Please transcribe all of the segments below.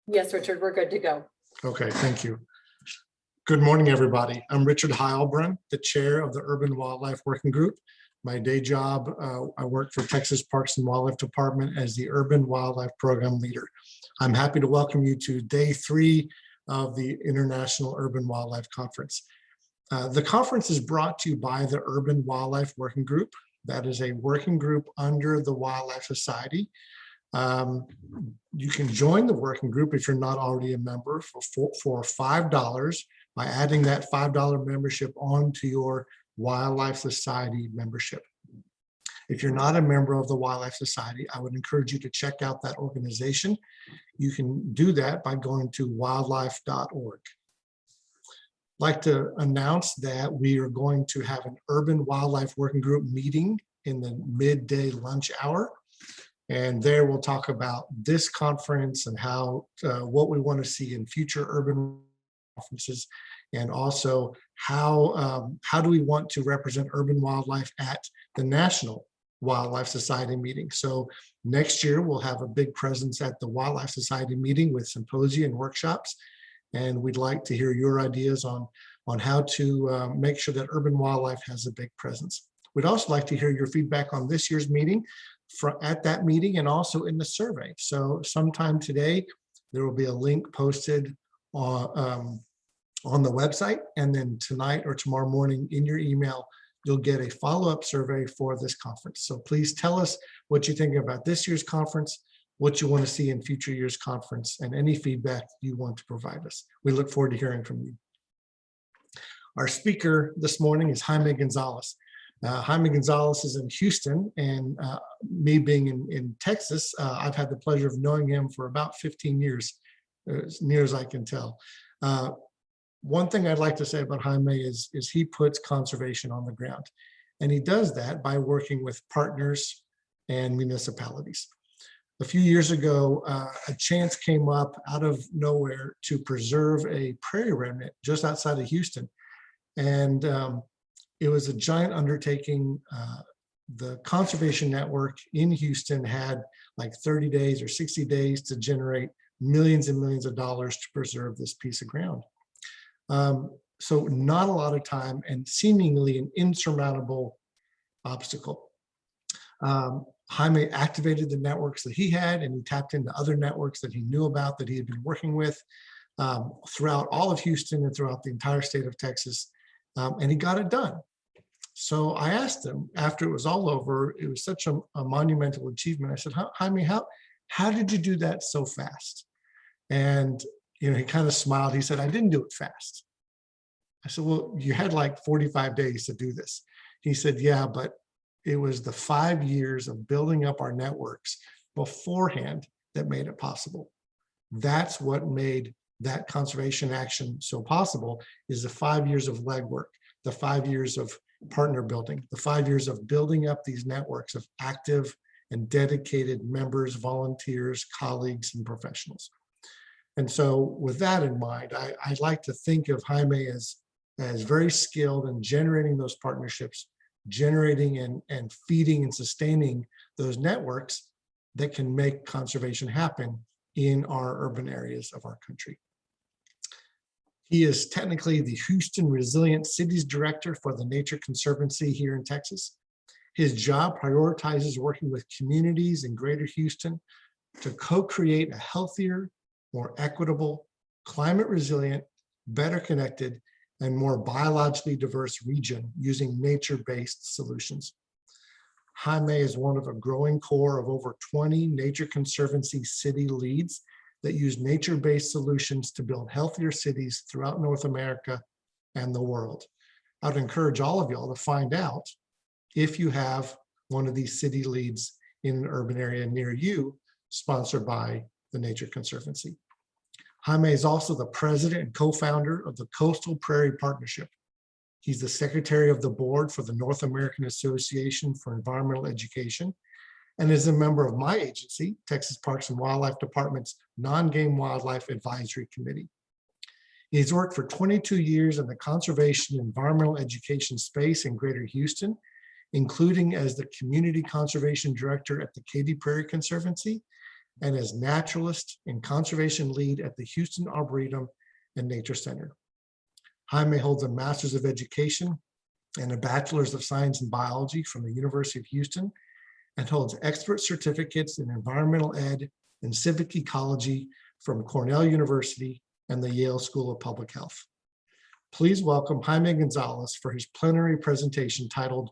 Yes, Richard, we're good to go. Okay, thank you. Good morning, everybody. I'm Richard Heilbrunn, the chair of the Urban Wildlife Working Group. My day job, I work for Texas Parks and Wildlife Department as the Urban Wildlife Program Leader. I'm happy to welcome you to day 3 of the International Urban Wildlife Conference. The conference is brought to you by the Urban Wildlife Working Group. That is a working group under the Wildlife Society. You can join the working group if you're not already a member for $5 by adding that $5 membership onto your Wildlife Society membership. If you're not a member of the Wildlife Society, I would encourage you to check out that organization. You can do that by going to wildlife.org. I'd like to announce that we are going to have an Urban Wildlife Working Group meeting in the midday lunch hour. And there we'll talk about this conference and how what we want to see in future urban conferences, and also how do we want to represent urban wildlife at the National Wildlife Society meeting. So next year we'll have a big presence at the Wildlife Society meeting with symposia and workshops, and we'd like to hear your ideas on how to make sure that urban wildlife has a big presence. We'd also like to hear your feedback on this year's meeting at that meeting and also in the survey. So sometime today, there will be a link posted on the website, and then tonight or tomorrow morning in your email, you'll get a follow-up survey for this conference. So please tell us what you think about this year's conference, what you want to see in future years' conference, and any feedback you want to provide us. We look forward to hearing from you. Our speaker this morning is Jaime González. Jaime González is in Houston, and me being in Texas, I've had the pleasure of knowing him for about 15 years, as near as I can tell. One thing I'd like to say about Jaime is he puts conservation on the ground, and he does that by working with partners and municipalities. A few years ago, a chance came up out of nowhere to preserve a prairie remnant just outside of Houston, and it was a giant undertaking. The conservation network in Houston had like 30 days or 60 days to generate millions and millions of dollars to preserve this piece of ground. So not a lot of time and seemingly an insurmountable obstacle. Jaime activated the networks that he had, and he tapped into other networks that he knew about, that he had been working with throughout all of Houston and throughout the entire state of Texas, and he got it done. So I asked him after it was all over, it was such a monumental achievement. I said, Jaime, how did you do that so fast? And he kind of smiled. He said, I didn't do it fast. I said, well, you had like 45 days to do this. He said, yeah, but it was the 5 years of building up our networks beforehand that made it possible. That's what made that conservation action so possible, is the 5 years of legwork, the 5 years of partner building, the 5 years of building up these networks of active and dedicated members, volunteers, colleagues, and professionals. And so with that in mind, I like to think of Jaime as very skilled in generating those partnerships, generating and feeding and sustaining those networks that can make conservation happen in our urban areas of our country. He is technically the Houston Resilient Cities Director for the Nature Conservancy here in Texas. His job prioritizes working with communities in Greater Houston to co-create a healthier, more equitable, climate resilient, better connected, and more biologically diverse region using nature-based solutions. Jaime is one of a growing core of over 20 Nature Conservancy city leads that use nature-based solutions to build healthier cities throughout North America and the world. I'd encourage all of y'all to find out if you have one of these city leads in an urban area near you, sponsored by the Nature Conservancy. Jaime is also the president and co-founder of the Coastal Prairie Partnership. He's the secretary of the board for the North American Association for Environmental Education, and is a member of my agency, Texas Parks and Wildlife Department's Non-Game Wildlife Advisory Committee. He's worked for 22 years in the conservation and environmental education space in Greater Houston, including as the Community Conservation Director at the Katy Prairie Conservancy and as naturalist and conservation lead at the Houston Arboretum and Nature Center. Jaime holds a Master's of Education and a Bachelor's of Science in Biology from the University of Houston, and holds expert certificates in environmental ed and civic ecology from Cornell University and the Yale School of Public Health. Please welcome Jaime González for his plenary presentation titled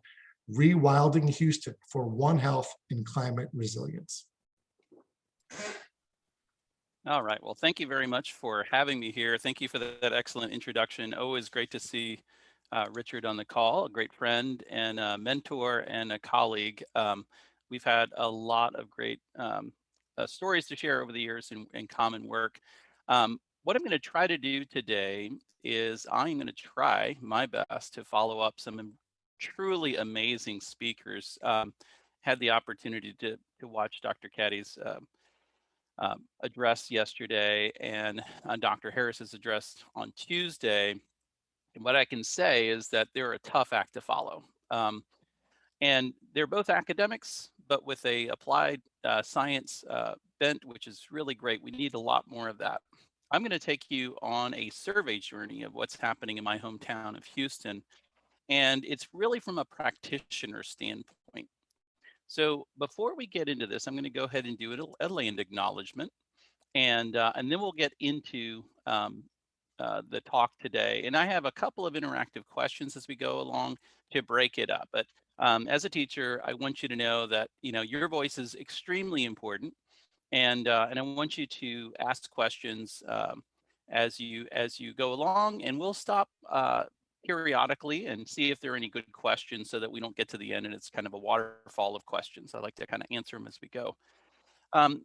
Rewilding Houston for One Health and Climate Resilience. All right, well, thank you very much for having me here. Thank you for that excellent introduction. Always great to see Richard on the call, a great friend and a mentor and a colleague. We've had a lot of great stories to share over the years in common work. What I'm going to try to do today is I'm going to try my best to follow up some truly amazing speakers. Had the opportunity to watch Dr. Caddy's address yesterday and Dr. Harris's address on Tuesday. And what I can say is that they're a tough act to follow. And they're both academics, but with a applied science bent, which is really great. We need a lot more of that. I'm going to take you on a survey journey of what's happening in my hometown of Houston. And it's really from a practitioner standpoint. So before we get into this, I'm going to go ahead and do a land acknowledgement, and then we'll get into the talk today. And I have a couple of interactive questions as we go along to break it up. But as a teacher, I want you to know that your voice is extremely important, and I want you to ask questions as you go along, and we'll stop periodically and see if there are any good questions so that we don't get to the end and it's kind of a waterfall of questions. I like to kind of answer them as we go.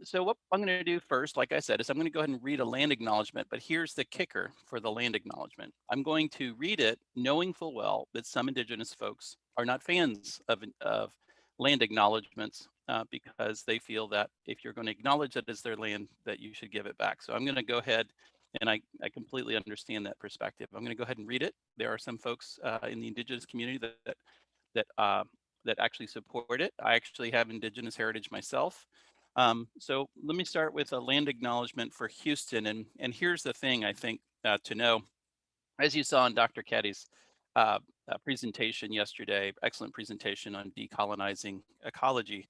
So what I'm going to do first, like I said, is I'm going to go ahead and read a land acknowledgement, but here's the kicker for the land acknowledgement. I'm going to read it knowing full well that some Indigenous folks are not fans of land acknowledgements because they feel that if you're going to acknowledge it as their land, that you should give it back. So I'm going to go ahead, and I completely understand that perspective. I'm going to go ahead and read it. There are some folks in the Indigenous community that actually support it. I actually have Indigenous heritage myself. So let me start with a land acknowledgement for Houston. And here's the thing I think to know. As you saw in Dr. Caddy's presentation yesterday, excellent presentation on decolonizing ecology,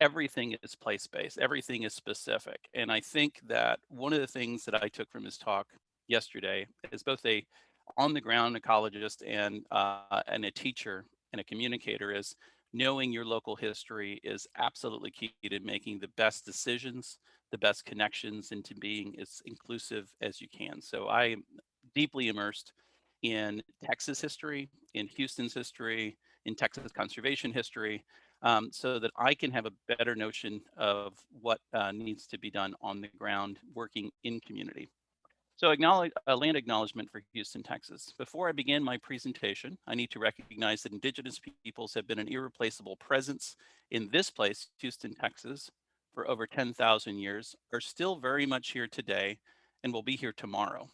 everything is place-based, everything is specific. And I think that one of the things that I took from his talk yesterday is both a on-the-ground ecologist and a teacher and a communicator is knowing your local history is absolutely key to making the best decisions, the best connections, and to being as inclusive as you can. So I am deeply immersed in Texas history, in Houston's history, in Texas conservation history, so that I can have a better notion of what needs to be done on the ground working in community. So a land acknowledgement for Houston, Texas. Before I begin my presentation, I need to recognize that Indigenous peoples have been an irreplaceable presence in this place, Houston, Texas, for over 10,000 years, are still very much here today, and will be here tomorrow.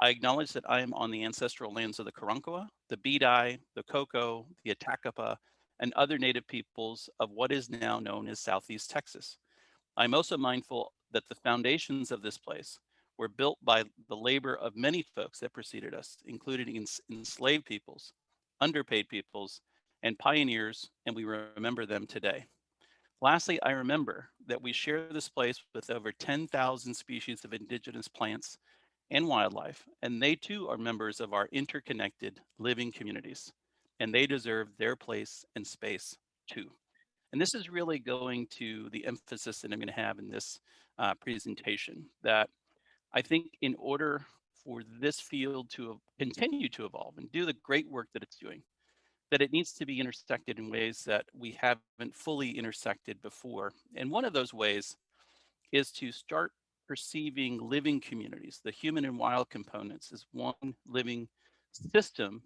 I acknowledge that I am on the ancestral lands of the Karankawa, the Bidai, the Coco, the Atakapa, and other native peoples of what is now known as Southeast Texas. I'm also mindful that the foundations of this place were built by the labor of many folks that preceded us, including enslaved peoples, underpaid peoples, and pioneers, and we remember them today. Lastly, I remember that we share this place with over 10,000 species of indigenous plants and wildlife, and they too are members of our interconnected living communities, and they deserve their place and space too. And this is really going to the emphasis that I'm going to have in this presentation, that I think in order for this field to continue to evolve and do the great work that it's doing, that it needs to be intersected in ways that we haven't fully intersected before. And one of those ways is to start perceiving living communities, the human and wild components, as one living system,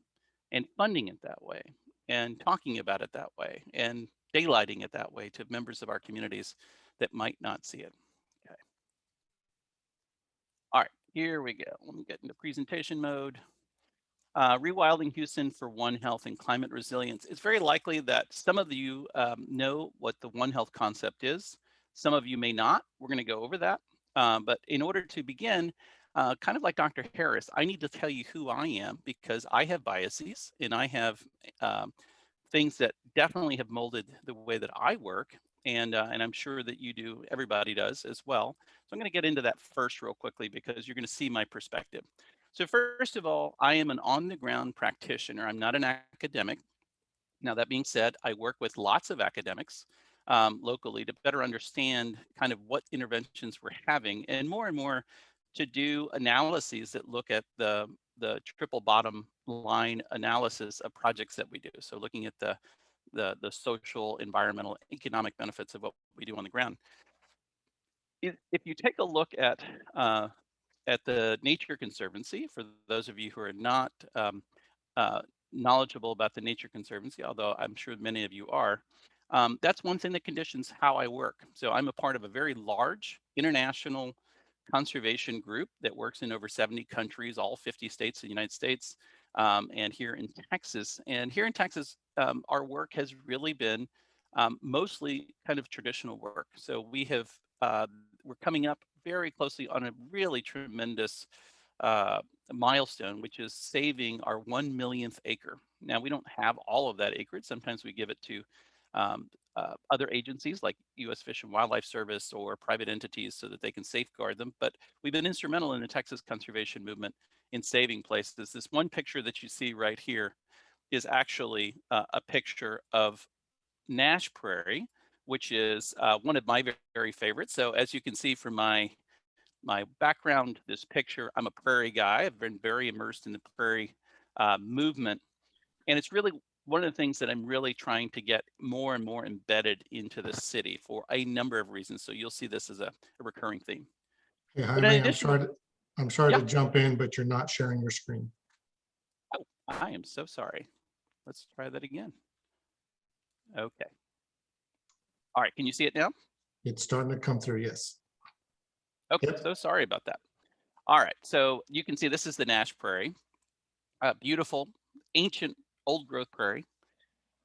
and funding it that way, and talking about it that way, and daylighting it that way to members of our communities that might not see it. Okay. All right, here we go. Let me get into presentation mode. Rewilding Houston for One Health and Climate Resilience. It's very likely that some of you know what the One Health concept is. Some of you may not. We're going to go over that. But in order to begin, kind of like Dr. Harris, I need to tell you who I am because I have biases and I have um, things that definitely have molded the way that I work. And I'm sure that you do, everybody does as well. So I'm going to get into that first real quickly because you're going to see my perspective. So first of all, I am an on-the-ground practitioner. I'm not an academic. Now, that being said, I work with lots of academics locally to better understand kind of what interventions we're having and more to do analyses that look at the triple bottom line analysis of projects that we do. So looking at the social, environmental, economic benefits of what we do on the ground. If you take a look uh, at the Nature Conservancy, for those of you who are not uh, knowledgeable about the Nature Conservancy, although I'm sure many of you are, that's one thing that conditions how I work. So I'm a part of a very large international conservation group that works in over 70 countries, all 50 states in the United States, and here in Texas. And here in Texas, our work has really been mostly kind of traditional work. So we're coming up very closely on a really tremendous uh, milestone, which is saving our 1 millionth acre. Now, we don't have all of that acreage. Sometimes we give it to other agencies like U.S. Fish and Wildlife Service or private entities so that they can safeguard them. But we've been instrumental in the Texas conservation movement in saving places. This one picture that you see right here is actually a picture of Nash Prairie, which is one of my very favorites. So as you can see from my background, this picture, I'm a prairie guy. I've been very immersed in the prairie movement. And it's really one of the things that I'm really trying to get more and more embedded into the city for a number of reasons. So you'll see this as a recurring theme. Hey, But in Jaime, addition to, I'm sorry yeah, to jump in, but you're not sharing your screen. oh, I am so sorry. Let's try that again. Okay. All right, can you see it now? It's starting to come through, yes. Okay, Yep. so sorry about that. All right, so you can see this is the Nash Prairie, beautiful, ancient, old growth prairie.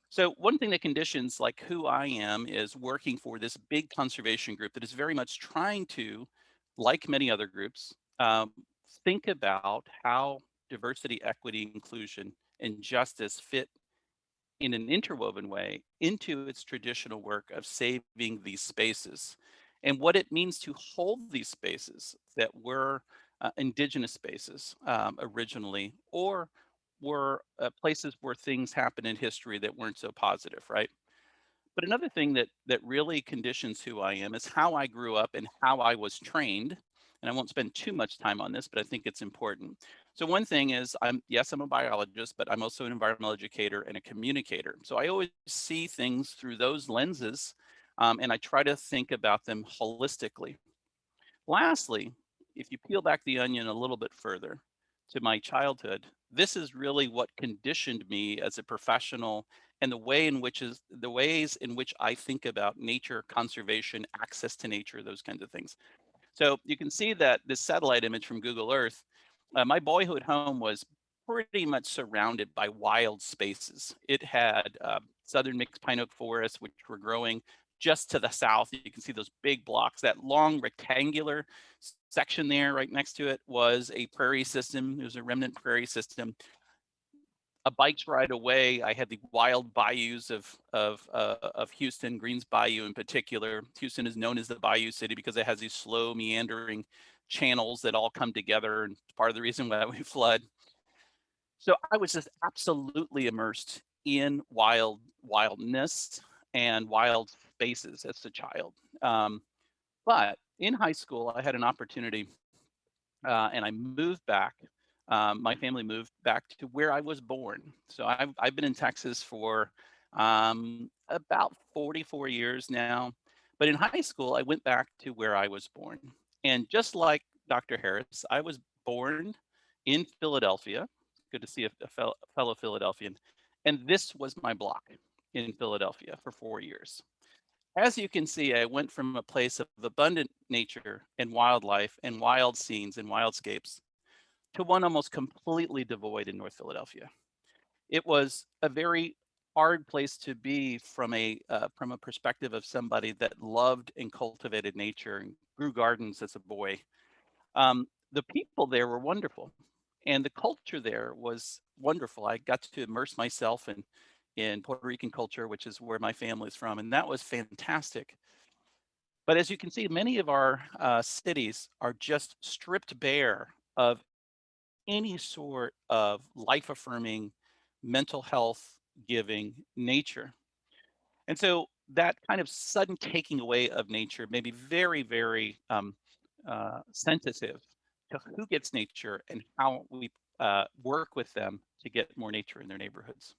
So one thing that conditions like who I am is working for this big conservation group that is very much trying to, like many other groups, think about how diversity, equity, inclusion, and justice fit in an interwoven way into its traditional work of saving these spaces and what it means to hold these spaces that were indigenous spaces originally or were places where things happened in history that weren't so positive, right? But another thing that really conditions who I am is how I grew up and how I was trained. And I won't spend too much time on this, but I think it's important. So one thing is I'm a biologist, but I'm also an environmental educator and a communicator. So I always see things through those lenses, and I try to think about them holistically. Lastly, if you peel back the onion a little bit further to my childhood, this is really what conditioned me as a professional and the ways in which I think about nature conservation, access to nature, those kinds of things. So you can see that this satellite image from Google Earth, my boyhood home was pretty much surrounded by wild spaces. It had southern mixed pine oak forests, which were growing just to the south. You can see those big blocks. That long rectangular section there right next to it was a prairie system. It was a remnant prairie system. A bike's ride away, I had the wild bayous of Houston, Greens Bayou in particular. Houston is known as the Bayou City because it has these slow meandering channels that all come together, and part of the reason why we flood. So I was just absolutely immersed in wildness and wild spaces as a child. But in high school, I had an opportunity and I moved back. My family moved back to where I was born. So I've been in Texas for about 44 years now. But in high school, I went back to where I was born. And just like Dr. Harris, I was born in Philadelphia. Good to see a fellow Philadelphian. And this was my block in Philadelphia for 4 years. As you can see, I went from a place of abundant nature and wildlife and wild scenes and wildscapes to one almost completely devoid in North Philadelphia. It was a very hard place to be from a perspective of somebody that loved and cultivated nature and grew gardens as a boy. The people there were wonderful, and the culture there was wonderful. I got to immerse myself in Puerto Rican culture, which is where my family is from, and that was fantastic. But as you can see, many of our cities are just stripped bare of any sort of life affirming, mental health giving nature. And so that kind of sudden taking away of nature may be very, very sensitive to who gets nature and how we work with them to get more nature in their neighborhoods.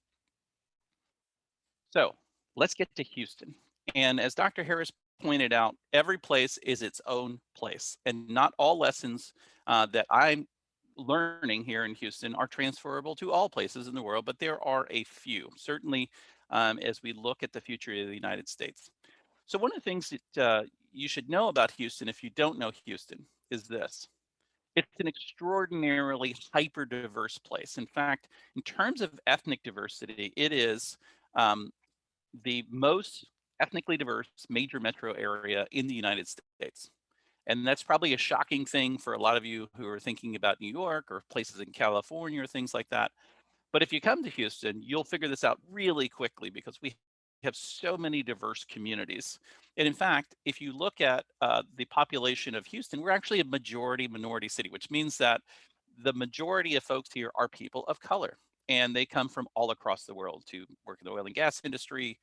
So let's get to Houston. And as Dr. Harris pointed out, every place is its own place, and not all lessons that I'm learning here in Houston are transferable to all places in the world, but there are a few, certainly as we look at the future of the United States. So one of the things that you should know about Houston, if you don't know Houston, is this. It's an extraordinarily hyper diverse place. In fact, in terms of ethnic diversity, it is the most ethnically diverse major metro area in the United States. And that's probably a shocking thing for a lot of you who are thinking about New York or places in California or things like that. But if you come to Houston, you'll figure this out really quickly because we have so many diverse communities. And in fact, if you look at the population of Houston, we're actually a majority minority city, which means that the majority of folks here are people of color. And they come from all across the world to work in the oil and gas industry.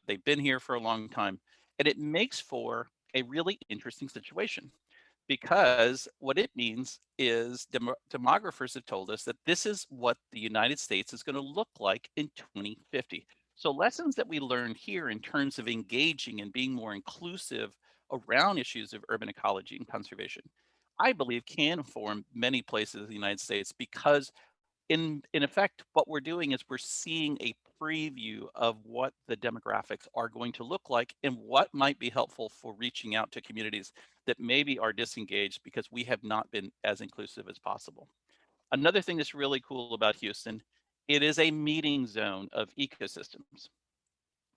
They've been here for a long time. And it makes for a really interesting situation because what it means is demographers have told us that this is what the United States is going to look like in 2050. So lessons that we learn here in terms of engaging and being more inclusive around issues of urban ecology and conservation, I believe can inform many places in the United States because in effect, what we're doing is we're seeing a preview of what the demographics are going to look like and what might be helpful for reaching out to communities that maybe are disengaged because we have not been as inclusive as possible. Another thing that's really cool about Houston, it is a meeting zone of ecosystems.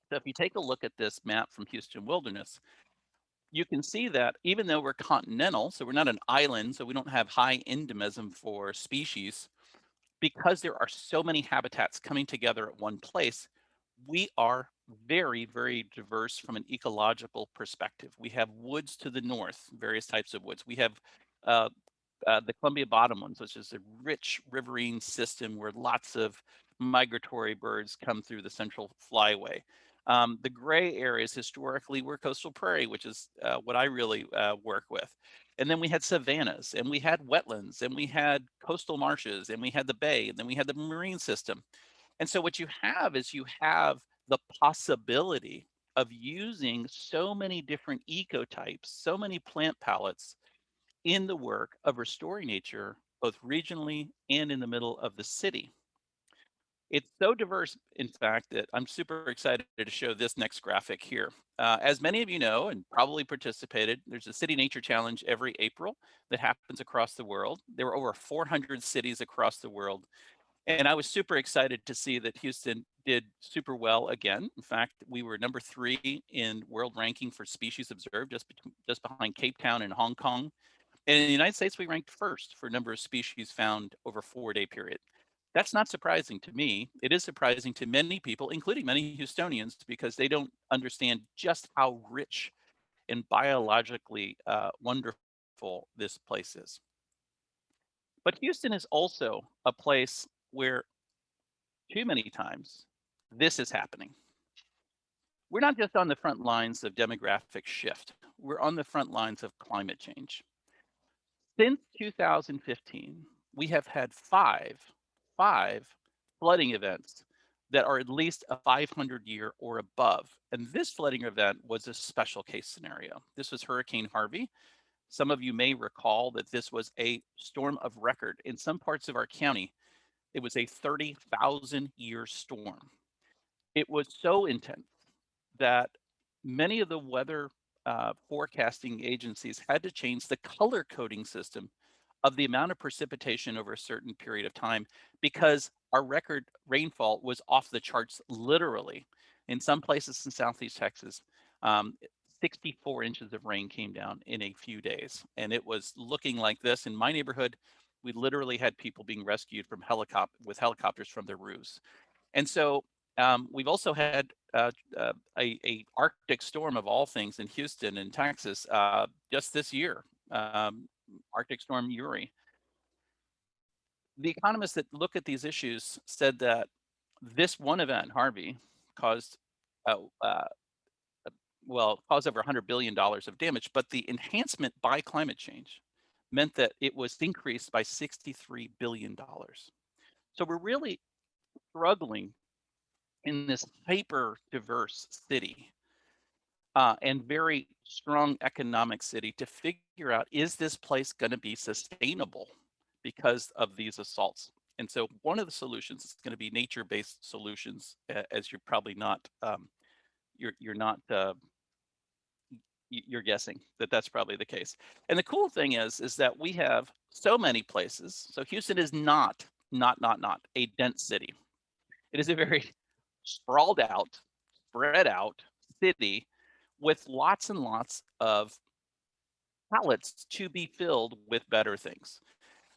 So if you take a look at this map from Houston Wilderness, you can see that even though we're continental, so we're not an island, so we don't have high endemism for species, because there are so many habitats coming together at one place, we are very, very diverse from an ecological perspective. We have woods to the north, various types of woods. We have uh, the Columbia Bottomlands, which is a rich riverine system where lots of migratory birds come through the central flyway. The gray areas historically were coastal prairie, which is what I really work with. And then we had savannas, and we had wetlands, and we had coastal marshes, and we had the bay, and then we had the marine system. And so what you have is you have the possibility of using so many different ecotypes, so many plant palettes in the work of restoring nature, both regionally and in the middle of the city. It's so diverse, in fact, that I'm super excited to show this next graphic here. As many of you know and probably participated, there's a City Nature Challenge every April that happens across the world. There were over 400 cities across the world. And I was super excited to see that Houston did super well again. In fact, we were number 3 in world ranking for species observed, just behind Cape Town and Hong Kong. And in the United States, we ranked first for number of species found over a 4-day period. That's not surprising to me. It is surprising to many people, including many Houstonians, because they don't understand just how rich and biologically wonderful this place is. But Houston is also a place where too many times this is happening. We're not just on the front lines of demographic shift, we're on the front lines of climate change. Since 2015, we have had five flooding events that are at least a 500-year or above. And this flooding event was a special case scenario. This was Hurricane Harvey. Some of you may recall that this was a storm of record. In some parts of our county, it was a 30,000-year storm. It was so intense that many of the weather forecasting agencies had to change the color coding system of the amount of precipitation over a certain period of time because our record rainfall was off the charts, literally. In some places in Southeast Texas, um, 64 inches of rain came down in a few days. And it was looking like this. In my neighborhood, we literally had people being rescued from with helicopters from their roofs. And so we've also had a Arctic storm of all things in Houston and Texas just this year, Arctic storm Uri. The economists that look at these issues said that this one event, Harvey, caused uh, uh, caused over $100 billion of damage, but the enhancement by climate change meant that it was increased by $63 billion. So we're really struggling in this hyper diverse city and very strong economic city to figure out, is this place going to be sustainable because of these assaults? And so one of the solutions is going to be nature-based solutions, as you're probably not, you're not, you're guessing that that's probably the case. And the cool thing is that we have so many places. So Houston is not a dense city. It is a very sprawled out, spread out city with lots and lots of pallets to be filled with better things.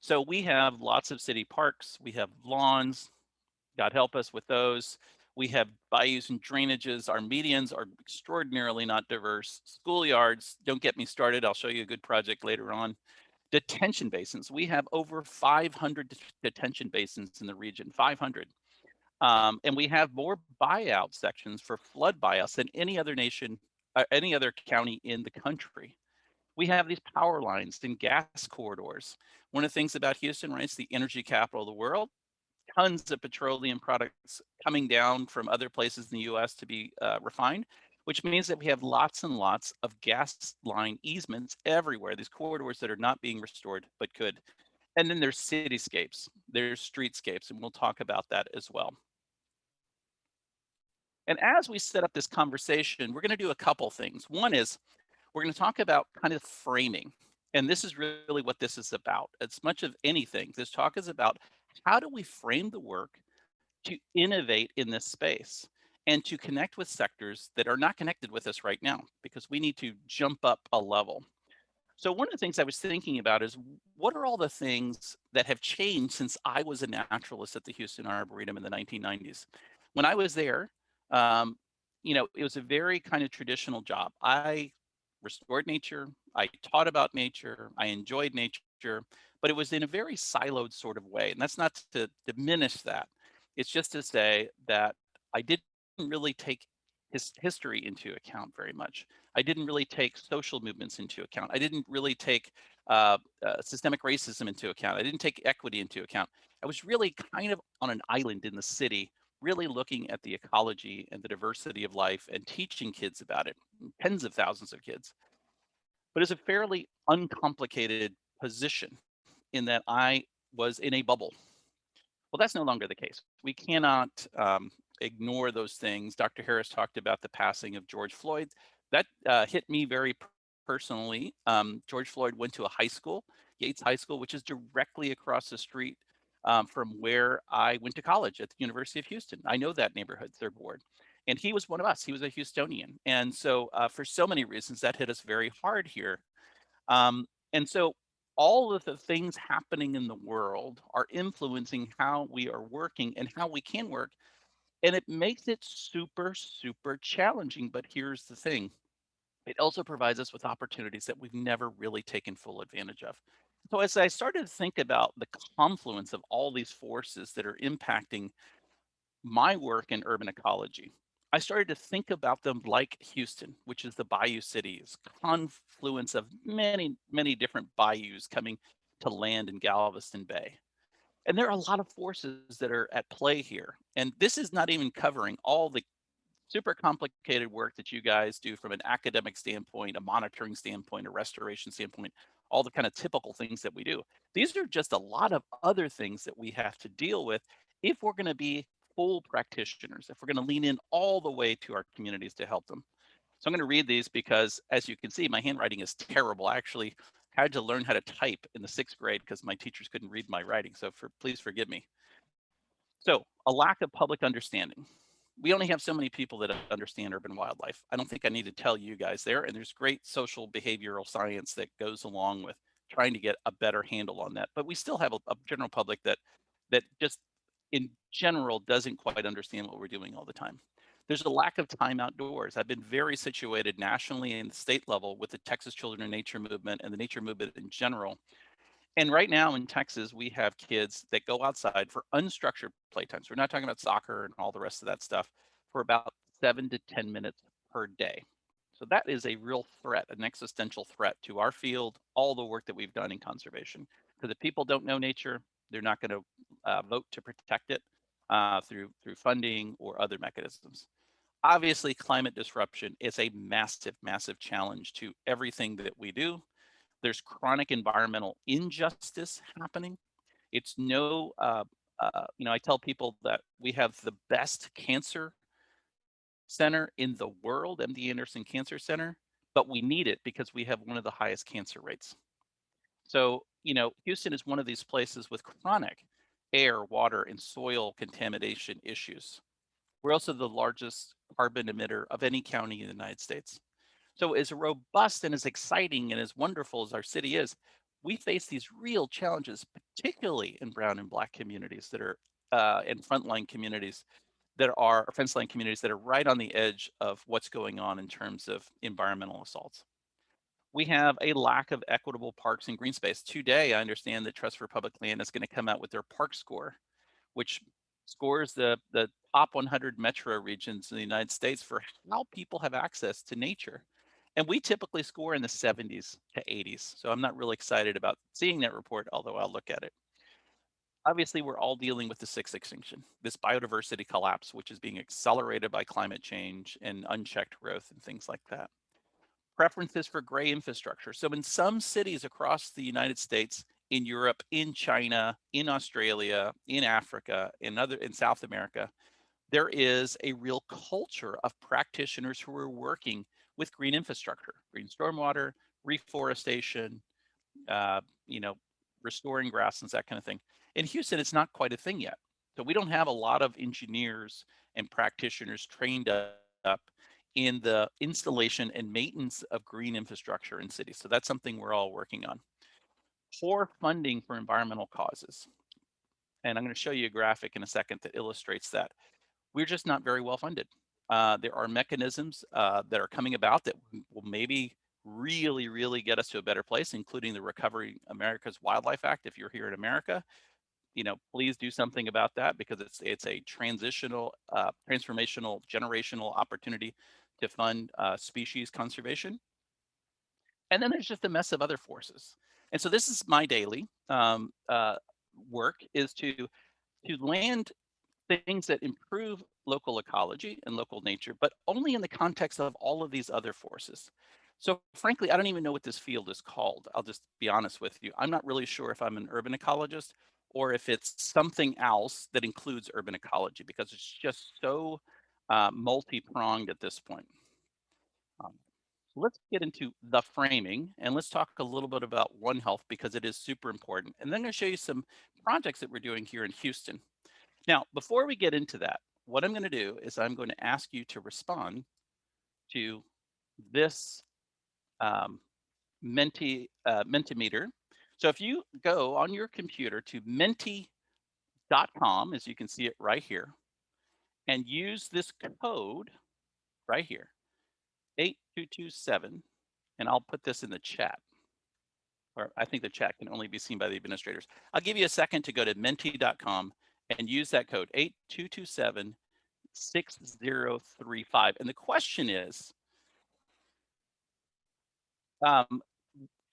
So we have lots of city parks, we have lawns, God help us with those. We have bayous and drainages. Our medians are extraordinarily not diverse. Schoolyards, don't get me started. I'll show you a good project later on. Detention basins. We have over 500 detention basins in the region, 500. And we have more buyout sections for flood buyouts than any other nation, any other county in the country. We have these power lines and gas corridors. One of the things about Houston, right, it's the energy capital of the world. Tons of petroleum products coming down from other places in the US to be refined, which means that we have lots and lots of gas line easements everywhere, these corridors that are not being restored but could. And then there's cityscapes, there's streetscapes, and we'll talk about that as well. And as we set up this conversation, we're going to do a couple things. One is we're going to talk about kind of framing. And this is really what this is about. As much of anything, this talk is about how do we frame the work to innovate in this space and to connect with sectors that are not connected with us right now, because we need to jump up a level. So one of the things I was thinking about is, what are all the things that have changed since I was a naturalist at the Houston Arboretum in the 1990s? When I was there, um, it was a very kind of traditional job. I restored nature, I taught about nature, I enjoyed nature, but it was in a very siloed sort of way. And that's not to diminish that. It's just to say that I didn't really take his history into account very much. I didn't really take social movements into account. I didn't really take systemic racism into account. I didn't take equity into account. I was really kind of on an island in the city, really looking at the ecology and the diversity of life and teaching kids about it, tens of thousands of kids. But it's a fairly uncomplicated position in that I was in a bubble. Well, that's no longer the case. We cannot ignore those things. Dr. Harris talked about the passing of George Floyd. That hit me very personally. George Floyd went to a high school, Yates High School, which is directly across the street from where I went to college at the University of Houston. I know that neighborhood, Third Ward. And he was one of us. He was a Houstonian. And so for so many reasons, that hit us very hard here. And so all of the things happening in the world are influencing how we are working and how we can work. And it makes it super, super challenging. But here's the thing. It also provides us with opportunities that we've never really taken full advantage of. So as I started to think about the confluence of all these forces that are impacting my work in urban ecology, I started to think about them like Houston, which is the Bayou City, confluence of many, many different bayous coming to land in Galveston Bay. And there are a lot of forces that are at play here. And this is not even covering all the super complicated work that you guys do from an academic standpoint, a monitoring standpoint, a restoration standpoint, all the kind of typical things that we do. These are just a lot of other things that we have to deal with if we're going to be full practitioners, if we're going to lean in all the way to our communities to help them. So I'm going to read these because, as you can see, my handwriting is terrible. I actually had to learn how to type in the 6th grade because my teachers couldn't read my writing. So please forgive me. So a lack of public understanding. We only have so many people that understand urban wildlife. I don't think I need to tell you guys there. And there's great social behavioral science that goes along with trying to get a better handle on that. But we still have a general public that just in general doesn't quite understand what we're doing all the time. There's a lack of time outdoors. I've been very situated nationally and state level with the Texas Children of Nature movement and the nature movement in general. And right now in Texas, we have kids that go outside for unstructured playtimes. We're not talking about soccer and all the rest of that stuff for about 7 to 10 minutes per day. So that is a real threat, an existential threat to our field, all the work that we've done in conservation. Because if people don't know nature, they're not going to vote to protect it through funding or other mechanisms. Obviously, climate disruption is a massive, massive challenge to everything that we do. There's chronic environmental injustice happening. It's no, I tell people that we have the best cancer center in the world, MD Anderson Cancer Center, but we need it because we have one of the highest cancer rates. So, Houston is one of these places with chronic air, water, and soil contamination issues. We're also the largest carbon emitter of any county in the United States. So as robust and as exciting and as wonderful as our city is, we face these real challenges, particularly in brown and black communities that are and frontline communities that are fence line communities that are right on the edge of what's going on in terms of environmental assaults. We have a lack of equitable parks and green space. Today, I understand that Trust for Public Land is going to come out with their park score, which scores the top 100 metro regions in the United States for how people have access to nature. And we typically score in the 70s to 80s. So I'm not really excited about seeing that report, although I'll look at it. Obviously, we're all dealing with the sixth extinction, this biodiversity collapse, which is being accelerated by climate change and unchecked growth and things like that. Preferences for gray infrastructure. So in some cities across the United States, in Europe, in China, in Australia, in Africa, in South America, there is a real culture of practitioners who are working with green infrastructure, green stormwater, reforestation, uh, you know, restoring grasslands, that kind of thing. In Houston, it's not quite a thing yet. So we don't have a lot of engineers and practitioners trained up in the installation and maintenance of green infrastructure in cities. So that's something we're all working on. Poor funding for environmental causes. And I'm going to show you a graphic in a second that illustrates that. We're just not very well funded. There are mechanisms that are coming about that will maybe really, really get us to a better place, including the Recovery America's Wildlife Act. If you're here in America, please do something about that because it's a transformational, generational opportunity to fund species conservation. And then there's just a mess of other forces. And so this is my daily work is to land things that improve local ecology and local nature, but only in the context of all of these other forces. So frankly, I don't even know what this field is called. I'll just be honest with you. I'm not really sure if I'm an urban ecologist or if it's something else that includes urban ecology because it's just so multi-pronged at this point. So let's get into the framing and let's talk a little bit about One Health because it is super important. And then I'm going to show you some projects that we're doing here in Houston. Now, before we get into that, what I'm going to do is I'm going to ask you to respond to this Mentimeter. So if you go on your computer to menti.com, as you can see it right here, and use this code right here, 8227, and I'll put this in the chat, or I think the chat can only be seen by the administrators. I'll give you a second to go to menti.com and use that code 8227 6035. And the question is, how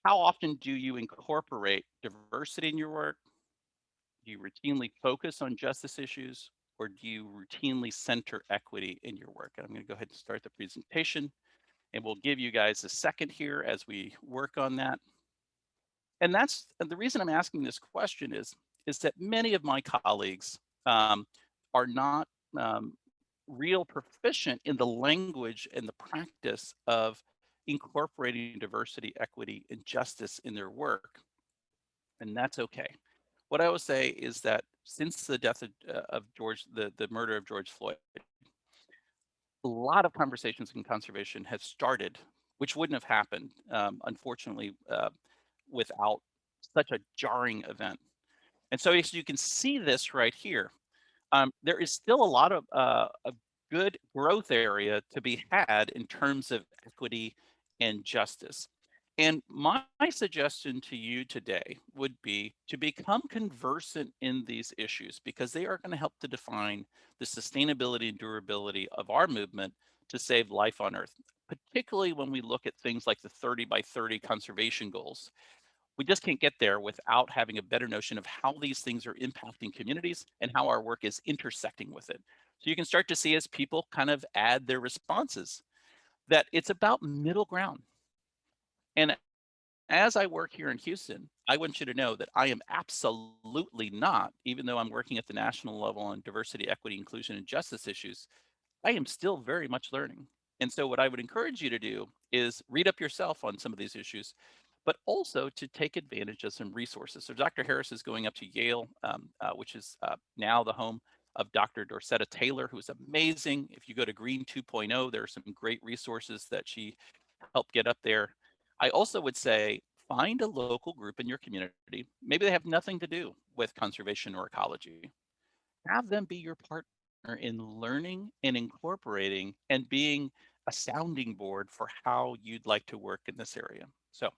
often do you incorporate diversity in your work? Do you routinely focus on justice issues? Or do you routinely center equity in your work? And I'm going to go ahead and start the presentation. And we'll give you guys a second here as we work on that. And that's the reason I'm asking this question is that many of my colleagues are not real proficient in the language and the practice of incorporating diversity, equity, and justice in their work. And that's okay. What I would say is that since the death of the murder of George Floyd, a lot of conversations in conservation have started, which wouldn't have happened, unfortunately, without such a jarring event. And so as you can see this right here, there is still a lot of a good growth area to be had in terms of equity and justice. And my suggestion to you today would be to become conversant in these issues because they are going to help to define the sustainability and durability of our movement to save life on Earth, particularly when we look at things like the 30 by 30 conservation goals. We just can't get there without having a better notion of how these things are impacting communities and how our work is intersecting with it. So you can start to see as people kind of add their responses that it's about middle ground. And as I work here in Houston, I want you to know that I am absolutely not, even though I'm working at the national level on diversity, equity, inclusion, and justice issues, I am still very much learning. And so what I would encourage you to do is read up yourself on some of these issues, but also to take advantage of some resources. So Dr. Harris is going up to Yale, which is now the home of Dr. Dorcetta Taylor, who is amazing. If you go to Green 2.0, there are some great resources that she helped get up there. I also would say find a local group in your community. Maybe they have nothing to do with conservation or ecology. Have them be your partner in learning and incorporating and being a sounding board for how you'd like to work in this area. So I'm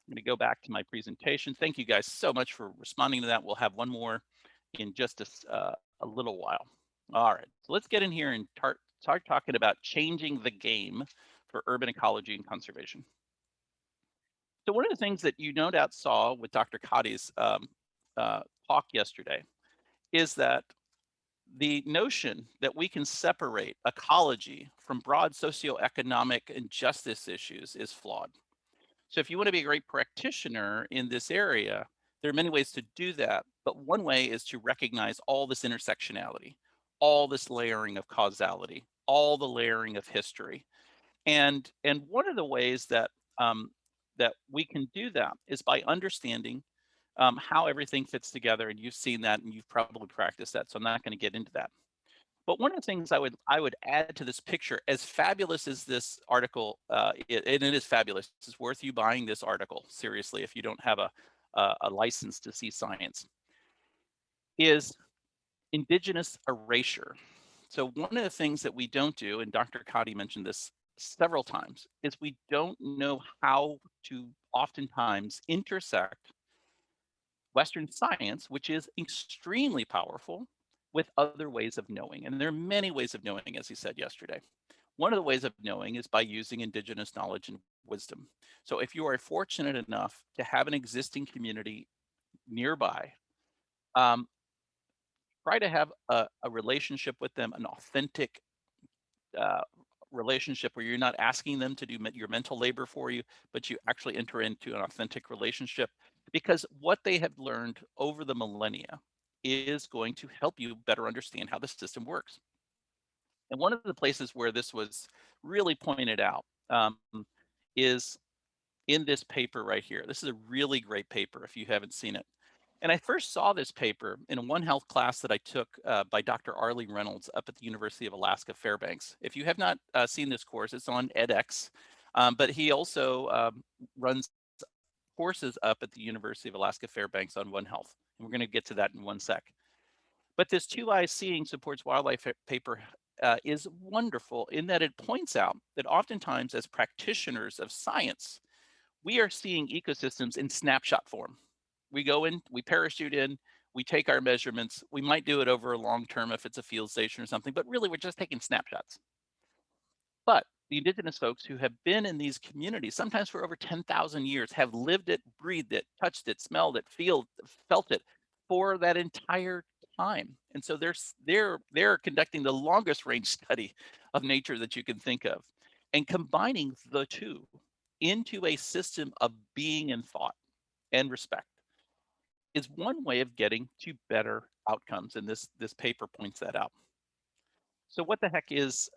going to go back to my presentation. Thank you guys so much for responding to that. We'll have one more in just a little while. All right, so let's get in here and start talking about changing the game for urban ecology and conservation. So one of the things that you no doubt saw with Dr. Cotty's talk yesterday is that the notion that we can separate ecology from broad socioeconomic and justice issues is flawed. So if you want to be a great practitioner in this area, there are many ways to do that, but one way is to recognize all this intersectionality, all this layering of causality, all the layering of history. And one of the ways that that we can do that is by understanding how everything fits together. And you've seen that, and you've probably practiced that. So I'm not going to get into that. But one of the things I would add to this picture, as fabulous as this article, and it is fabulous. It's worth you buying this article seriously if you don't have a license to see science. Is indigenous erasure. So one of the things that we don't do, and Dr. Cotty mentioned this several times, is we don't know how to oftentimes intersect Western science, which is extremely powerful, with other ways of knowing. And there are many ways of knowing, as he said yesterday. One of the ways of knowing is by using indigenous knowledge and wisdom. So if you are fortunate enough to have an existing community nearby, um, try to have a relationship with them, an authentic uh, relationship where you're not asking them to do your mental labor for you, but you actually enter into an authentic relationship, because what they have learned over the millennia is going to help you better understand how the system works. And one of the places where this was really pointed out is in this paper right here. This is a really great paper if you haven't seen it. And I first saw this paper in a One Health class that I took by Dr. Arlene Reynolds up at the University of Alaska Fairbanks. If you have not seen this course, it's on edX, but he also runs courses up at the University of Alaska Fairbanks on One Health. And we're going to get to that in one sec. But this Two Eyes Seeing Supports Wildlife paper is wonderful in that it points out that oftentimes as practitioners of science, we are seeing ecosystems in snapshot form. We go in, we parachute in, we take our measurements. We might do it over a long term if it's a field station or something, but really we're just taking snapshots. But the indigenous folks who have been in these communities, sometimes for over 10,000 years, have lived it, breathed it, touched it, smelled it, felt it for that entire time. And so they're conducting the longest range study of nature that you can think of, and combining the two into a system of being and thought and respect is one way of getting to better outcomes. And this paper points that out. So what the heck is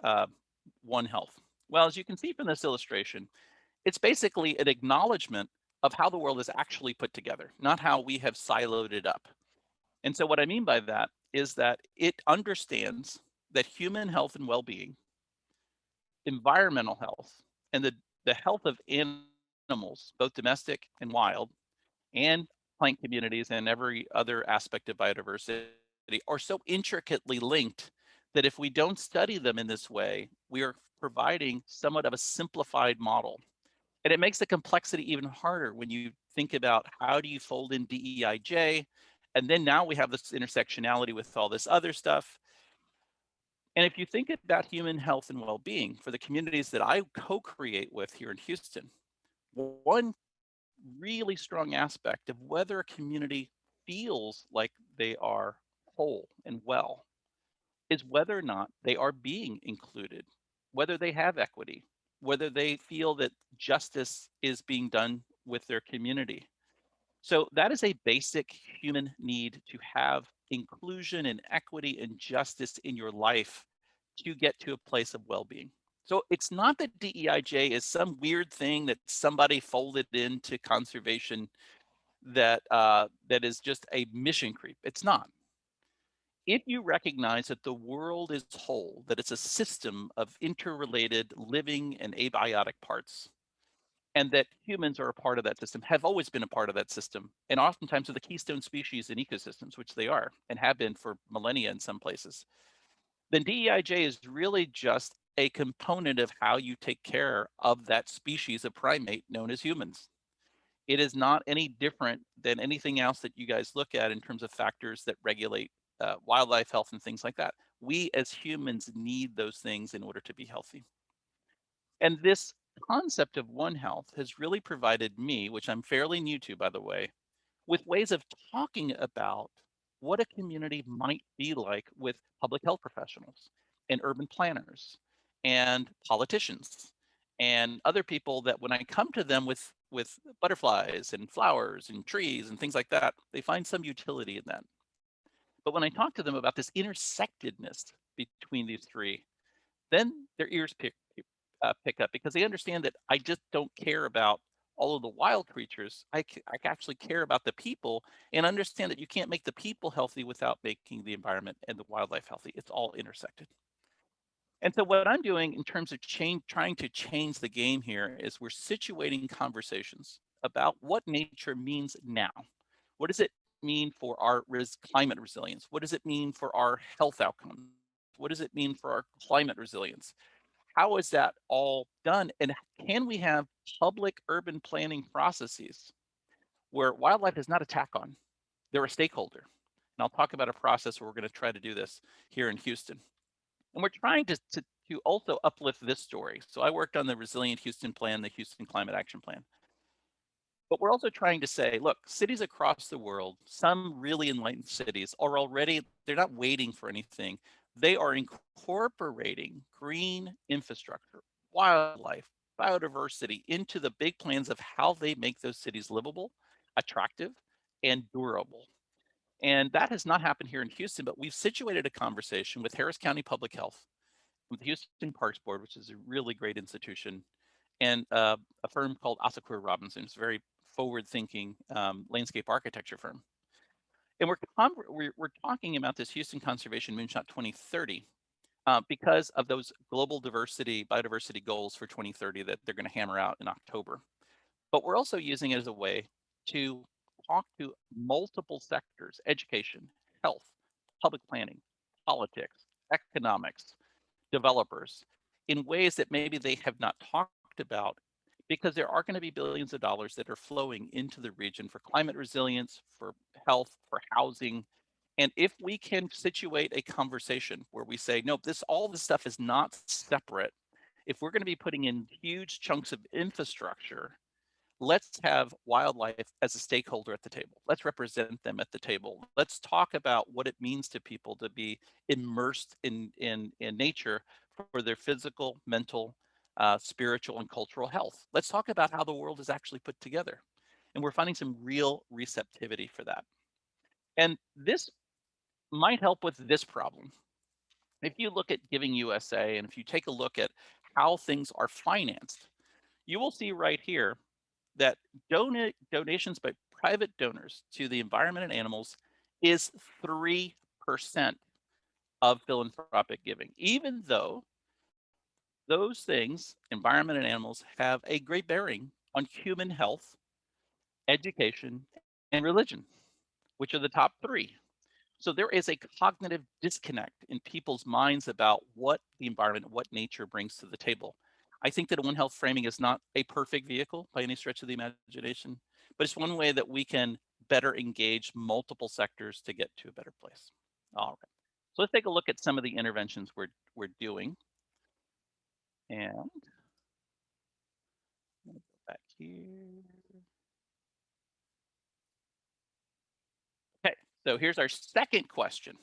One Health? Well, as you can see from this illustration, it's basically an acknowledgement of how the world is actually put together, not how we have siloed it up. And so what I mean by that is that it understands that human health and well-being, environmental health, and the health of animals, both domestic and wild, and plant communities and every other aspect of biodiversity are so intricately linked that if we don't study them in this way, we are providing somewhat of a simplified model. And it makes the complexity even harder when you think about how do you fold in DEIJ, and then now we have this intersectionality with all this other stuff. And if you think about human health and well-being for the communities that I co-create with here in Houston, one really strong aspect of whether a community feels like they are whole and well is whether or not they are being included, whether they have equity, whether they feel that justice is being done with their community. So that is a basic human need to have inclusion and equity and justice in your life to get to a place of well-being. So it's not that DEIJ is some weird thing that somebody folded into conservation that is just a mission creep. It's not. If you recognize that the world is whole, that it's a system of interrelated living and abiotic parts, and that humans are a part of that system, have always been a part of that system, and oftentimes are the keystone species in ecosystems, which they are and have been for millennia in some places, then DEIJ is really just a component of how you take care of that species of primate known as humans. It is not any different than anything else that you guys look at in terms of factors that regulate wildlife health and things like that. We as humans need those things in order to be healthy. And this concept of One Health has really provided me, which I'm fairly new to, by the way, with ways of talking about what a community might be like with public health professionals and urban planners and politicians and other people that when I come to them with butterflies and flowers and trees and things like that, they find some utility in that. But when I talk to them about this intersectedness between these three, then their ears pick up because they understand that I just don't care about all of the wild creatures. I actually care about the people and understand that you can't make the people healthy without making the environment and the wildlife healthy. It's all intersected. And so what I'm doing in terms of trying to change the game here is we're situating conversations about what nature means now. What does it mean for our climate resilience? What does it mean for our health outcomes? What does it mean for our climate resilience? How is that all done? And can we have public urban planning processes where wildlife is not a tack on? They're a stakeholder. And I'll talk about a process where we're going to try to do this here in Houston. And we're trying to also uplift this story. So I worked on the Resilient Houston Plan, the Houston Climate Action Plan. But we're also trying to say, look, cities across the world, some really enlightened cities are already, they're not waiting for anything. They are incorporating green infrastructure, wildlife, biodiversity into the big plans of how they make those cities livable, attractive, and durable. And that has not happened here in Houston, but we've situated a conversation with Harris County Public Health, with the Houston Parks Board, which is a really great institution, and a firm called Asakura Robinson. It's a very forward-thinking landscape architecture firm. And we're talking about this Houston Conservation Moonshot 2030 because of those global biodiversity goals for 2030 that they're going to hammer out in October. But we're also using it as a way to talk to multiple sectors: education, health, public planning, politics, economics, developers, in ways that maybe they have not talked about, because there are going to be billions of dollars that are flowing into the region for climate resilience, for health, for housing. And if we can situate a conversation where we say, no, all this stuff is not separate. If we're going to be putting in huge chunks of infrastructure, let's have wildlife as a stakeholder at the table. Let's represent them at the table. Let's talk about what it means to people to be immersed in nature for their physical, mental, spiritual, and cultural health. Let's talk about how the world is actually put together. And we're finding some real receptivity for that. And this might help with this problem. If you look at Giving USA, and if you take a look at how things are financed, you will see right here that donations by private donors to the environment and animals is 3% of philanthropic giving, even though those things, environment and animals, have a great bearing on human health, education, and religion, which are the top three. So there is a cognitive disconnect in people's minds about what the environment, what nature brings to the table. I think that One Health framing is not a perfect vehicle by any stretch of the imagination, but it's one way that we can better engage multiple sectors to get to a better place. All right. So let's take a look at some of the interventions we're doing. And go back here. Okay, so here's our second question.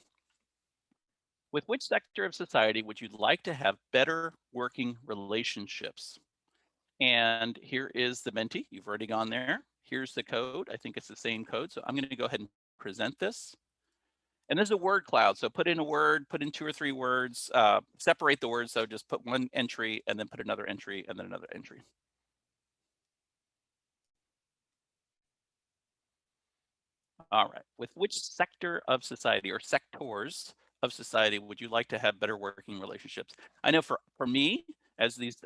With which sector of society would you like to have better working relationships? And here is the Menti. You've already gone there. Here's the code. I think it's the same code. So I'm going to go ahead and present this. And there's a word cloud. So put in a word, put in 2 or 3 words, separate the words. So just put one entry and then put another entry and then another entry. All right. With which sector of society or sectors of society would you like to have better working relationships? I know for me, as these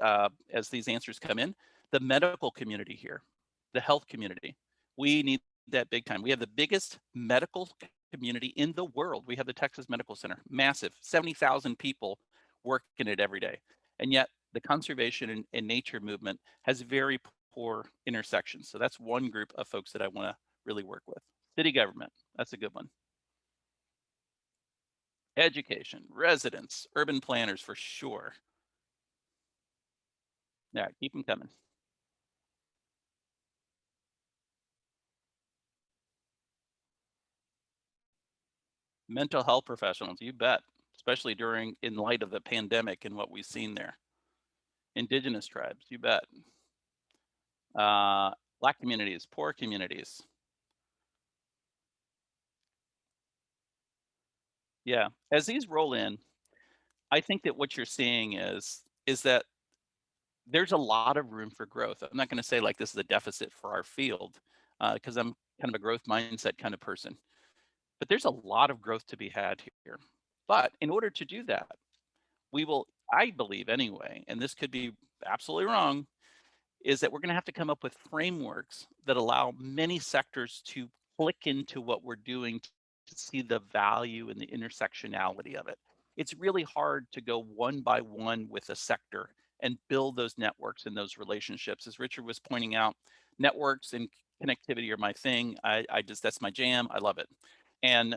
answers come in, the medical community here, the health community, we need that big time. We have the biggest medical community in the world. We have the Texas Medical Center, massive, 70,000 people work in it every day. And yet the conservation and nature movement has very poor intersections. So that's one group of folks that I want to really work with. City government, that's a good one. Education, residents, urban planners for sure. Yeah, keep them coming. Mental health professionals, you bet, especially in light of the pandemic and what we've seen there. Indigenous tribes, you bet. Black communities, poor communities. Yeah, as these roll in, I think that what you're seeing is that there's a lot of room for growth. I'm not going to say like this is a deficit for our field, because I'm kind of a growth mindset kind of person. But there's a lot of growth to be had here. But in order to do that, we will, I believe anyway, and this could be absolutely wrong, is that we're going to have to come up with frameworks that allow many sectors to click into what we're doing to see the value and the intersectionality of it. It's really hard to go one by one with a sector and build those networks and those relationships. As Richard was pointing out, networks and connectivity are my thing. I just, that's my jam. I love it. And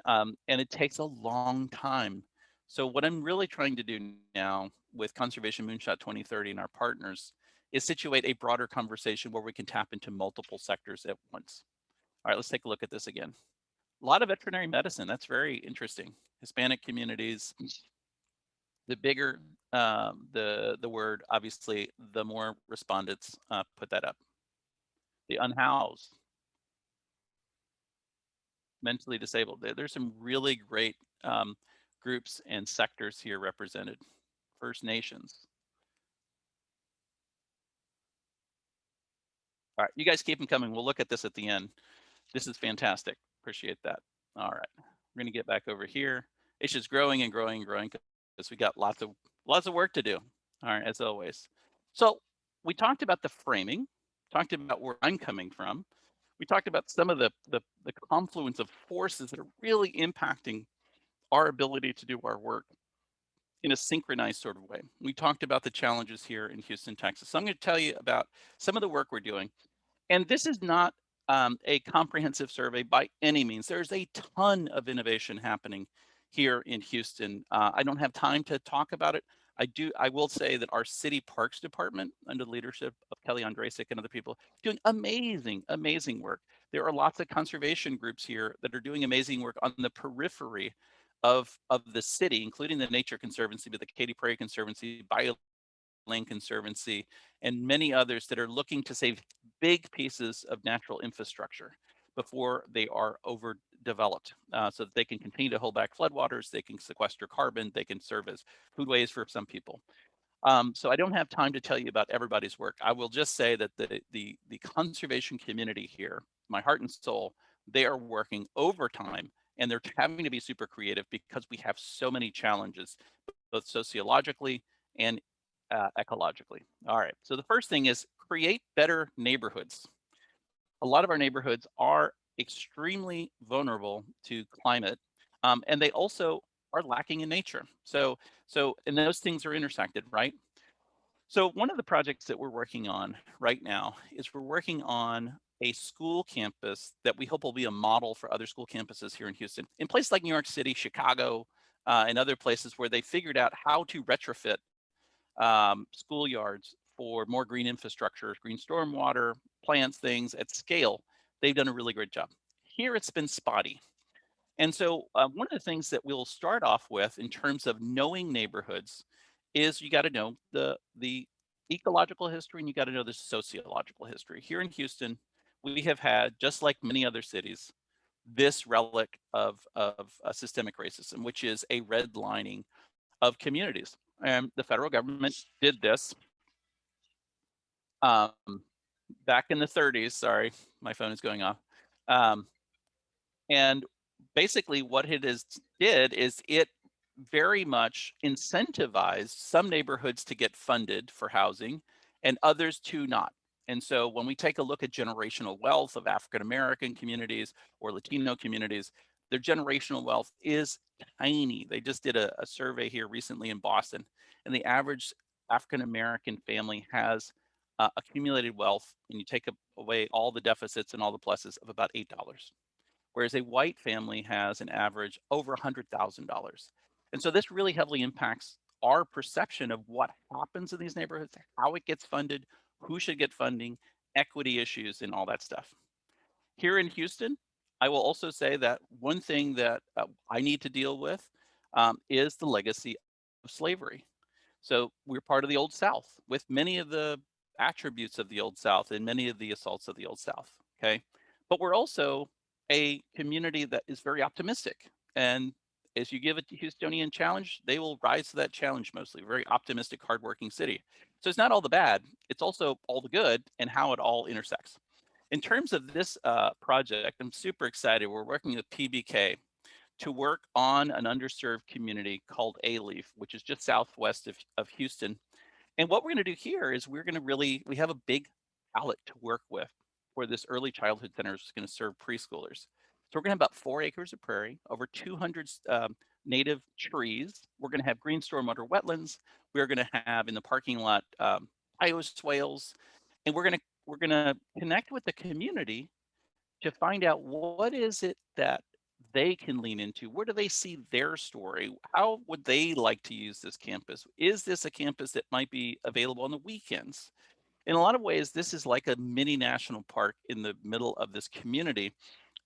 it takes a long time. So what I'm really trying to do now with Conservation Moonshot 2030 and our partners is situate a broader conversation where we can tap into multiple sectors at once. All right, let's take a look at this again. A lot of veterinary medicine, that's very interesting. Hispanic communities, the bigger the word, obviously, the more respondents put that up. The unhoused, mentally disabled. There's some really great groups and sectors here represented. First Nations. All right, you guys keep them coming. We'll look at this at the end. This is fantastic. Appreciate that. All right, we're gonna get back over here. It's just growing and growing and growing because we got lots of work to do. All right, as always. So we talked about the framing, talked about where I'm coming from. We talked about some of the confluence of forces that are really impacting our ability to do our work in a synchronized sort of way. We talked about the challenges here in Houston, Texas. So I'm going to tell you about some of the work we're doing. And this is not a comprehensive survey by any means. There's a ton of innovation happening here in Houston. I don't have time to talk about it. I will say that our city parks department, under the leadership of Kelly Andrasic and other people, doing amazing, amazing work. There are lots of conservation groups here that are doing amazing work on the periphery of the city, including the Nature Conservancy, but the Katy Prairie Conservancy, Bayou Conservancy, and many others that are looking to save big pieces of natural infrastructure before they are overdeveloped, so that they can continue to hold back floodwaters, they can sequester carbon, they can serve as foodways for some people. So I don't have time to tell you about everybody's work. I will just say that the conservation community here, my heart and soul, they are working overtime and they're having to be super creative because we have so many challenges, both sociologically and ecologically. All right, so the first thing is create better neighborhoods. A lot of our neighborhoods are extremely vulnerable to climate, and they also are lacking in nature. And those things are intersected, right? So one of the projects that we're working on right now is we're working on a school campus that we hope will be a model for other school campuses here in Houston, in places like New York City, Chicago, and other places where they figured out how to retrofit schoolyards for more green infrastructure, green stormwater, plants, things at scale. They've done a really great job. Here it's been spotty. And so one of the things that we'll start off with in terms of knowing neighborhoods is you got to know the ecological history and you got to know the sociological history. Here in Houston, we have had, just like many other cities, this relic of systemic racism, which is a redlining of communities. And the federal government did this um, back in the 30s. Sorry, my phone is going off. Um, and basically what it did is it very much incentivized some neighborhoods to get funded for housing and others to not. And so when we take a look at generational wealth of African American communities or Latino communities, their generational wealth is tiny. They just did a survey here recently in Boston, and the average African American family has accumulated wealth, and you take away all the deficits and all the pluses, of about $8, whereas a white family has an average over $100,000. And so this really heavily impacts our perception of what happens in these neighborhoods, how it gets funded, who should get funding, equity issues, and all that stuff. Here in Houston, I will also say that one thing that I need to deal with is the legacy of slavery. So we're part of the Old South with many of the attributes of the Old South and many of the assaults of the Old South. Okay. But we're also a community that is very optimistic. And as you give a Houstonian challenge, they will rise to that challenge mostly. Very optimistic, hardworking city. So it's not all the bad, it's also all the good and how it all intersects. In terms of this project, I'm super excited. We're working with PBK to work on an underserved community called A-Leaf, which is just southwest of Houston. And what we're going to do here is we have a big palette to work with for this early childhood center is going to serve preschoolers. So we're going to have about 4 acres of prairie, over 200 native trees. We're going to have green stormwater wetlands. We're going to have in the parking lot bioswales, and we're going to connect with the community to find out what is it that they can lean into. Where do they see their story? How would they like to use this campus? Is this a campus that might be available on the weekends? In a lot of ways, this is like a mini national park in the middle of this community.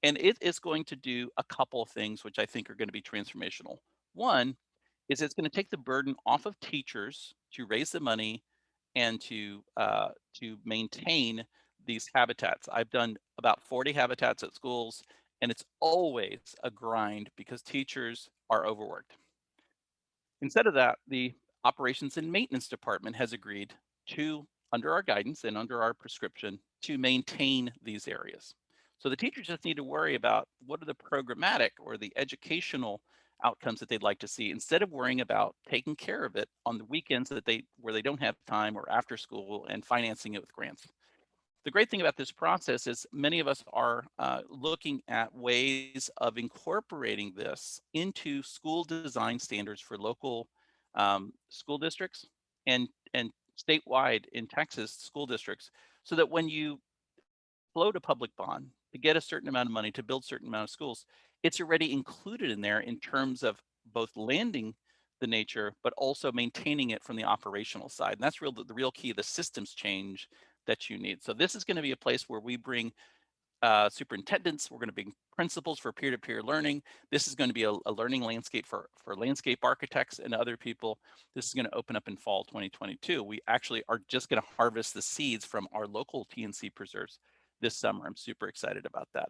And it is going to do a couple of things which I think are going to be transformational. One is it's going to take the burden off of teachers to raise the money and to maintain these habitats. I've done about 40 habitats at schools, and it's always a grind because teachers are overworked. Instead of that, the operations and maintenance department has agreed to, under our guidance and under our prescription, to maintain these areas. So the teachers just need to worry about what are the programmatic or the educational outcomes that they'd like to see instead of worrying about taking care of it on the weekends where they don't have time or after school and financing it with grants. The great thing about this process is many of us are looking at ways of incorporating this into school design standards for local school districts and statewide in Texas school districts, so that when you float a public bond to get a certain amount of money to build a certain amount of schools, it's already included in there in terms of both landing the nature, but also maintaining it from the operational side. And that's the real key, the systems change that you need. So this is going to be a place where we bring superintendents. We're going to bring principals for peer-to-peer learning. This is going to be a learning landscape for landscape architects and other people. This is going to open up in fall 2022. We actually are just going to harvest the seeds from our local TNC preserves this summer. I'm super excited about that.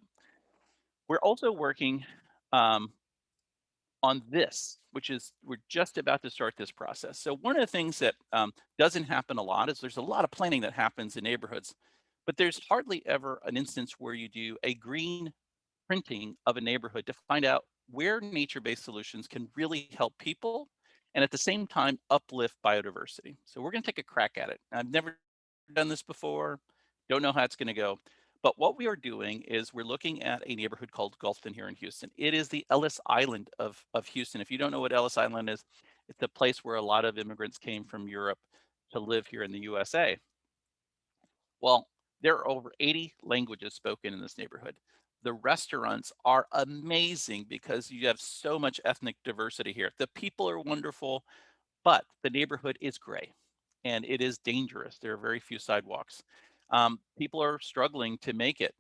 We're also working on this, which is we're just about to start this process. So one of the things that doesn't happen a lot is there's a lot of planning that happens in neighborhoods, but there's hardly ever an instance where you do a green printing of a neighborhood to find out where nature-based solutions can really help people and at the same time uplift biodiversity. So we're going to take a crack at it. I've never done this before, don't know how it's going to go. But what we are doing is we're looking at a neighborhood called Gulfton here in Houston. It is the Ellis Island of Houston. If you don't know what Ellis Island is, it's a place where a lot of immigrants came from Europe to live here in the USA. Well, there are over 80 languages spoken in this neighborhood. The restaurants are amazing because you have so much ethnic diversity here. The people are wonderful, but the neighborhood is gray and it is dangerous. There are very few sidewalks. People are struggling to make it,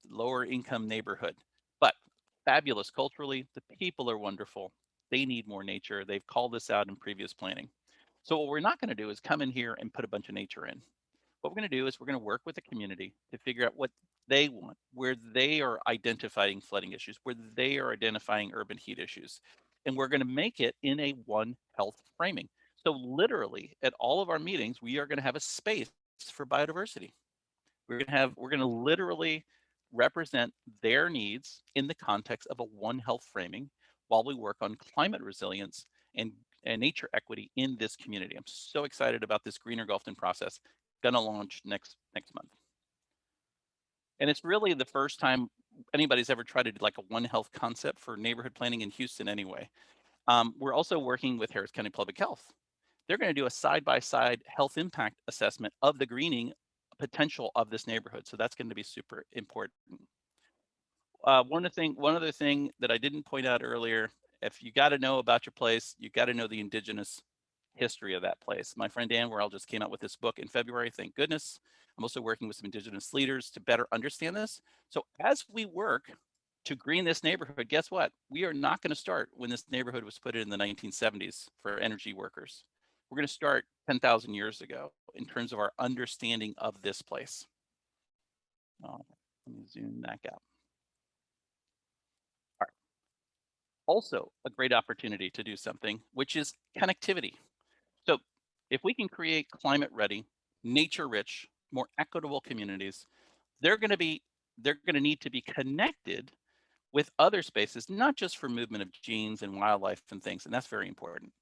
lower income neighborhood, but fabulous culturally. The people are wonderful. They need more nature. They've called this out in previous planning. So what we're not going to do is come in here and put a bunch of nature in. What we're going to do is we're going to work with the community to figure out what they want, where they are identifying flooding issues, where they are identifying urban heat issues. And we're going to make it in a One Health framing. So literally at all of our meetings, we are going to have a space for biodiversity. We're going to literally represent their needs in the context of a One Health framing while we work on climate resilience and nature equity in this community. I'm so excited about this Greener Gulfton process. Gonna launch next month. And it's really the first time anybody's ever tried to do like a One Health concept for neighborhood planning in Houston anyway. We're also working with Harris County Public Health. They're going to do a side-by-side health impact assessment of the greening potential of this neighborhood. So that's going to be super important. One other thing that I didn't point out earlier, if you got to know about your place, you got to know the indigenous history of that place. My friend Dan Worrell just came out with this book in February, thank goodness. I'm also working with some indigenous leaders to better understand this. So as we work to green this neighborhood, guess what? We are not going to start when this neighborhood was put in the 1970s for energy workers. We're going to start 10,000 years ago in terms of our understanding of this place. Let me zoom back out. All right. Also, a great opportunity to do something, which is connectivity. So if we can create climate ready, nature rich, more equitable communities, they're going to need to be connected with other spaces, not just for movement of genes and wildlife and things, and that's very important,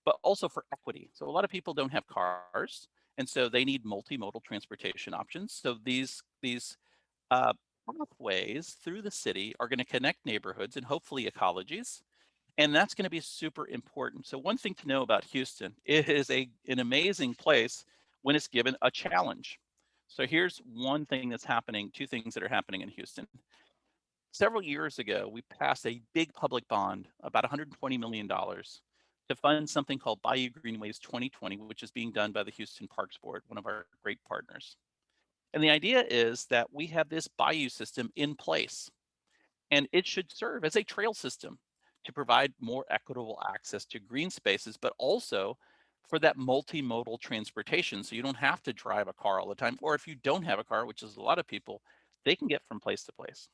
but also for equity. So a lot of people don't have cars, and so they need multimodal transportation options. So these pathways through the city are going to connect neighborhoods and hopefully ecologies. And that's going to be super important. So one thing to know about Houston, it is an amazing place when it's given a challenge. So here's one thing that's happening, two things that are happening in Houston. Several years ago, we passed a big public bond, about $120 million, to fund something called Bayou Greenways 2020, which is being done by the Houston Parks Board, one of our great partners. And the idea is that we have this bayou system in place, and it should serve as a trail system to provide more equitable access to green spaces, but also for that multimodal transportation. So you don't have to drive a car all the time, or if you don't have a car, which is a lot of people, they can get from place to place.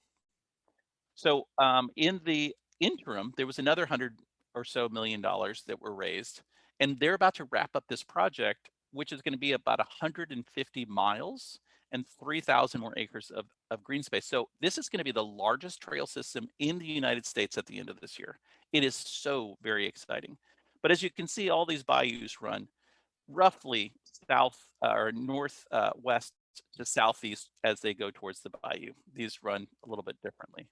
So in the interim, there was another $100 or so million that were raised, and they're about to wrap up this project, which is going to be about 150 miles and 3,000 more acres of green space. So this is going to be the largest trail system in the United States at the end of this year. It is so very exciting. But as you can see, all these bayous run roughly south or north west to southeast as they go towards the bayou. These run a little bit differently.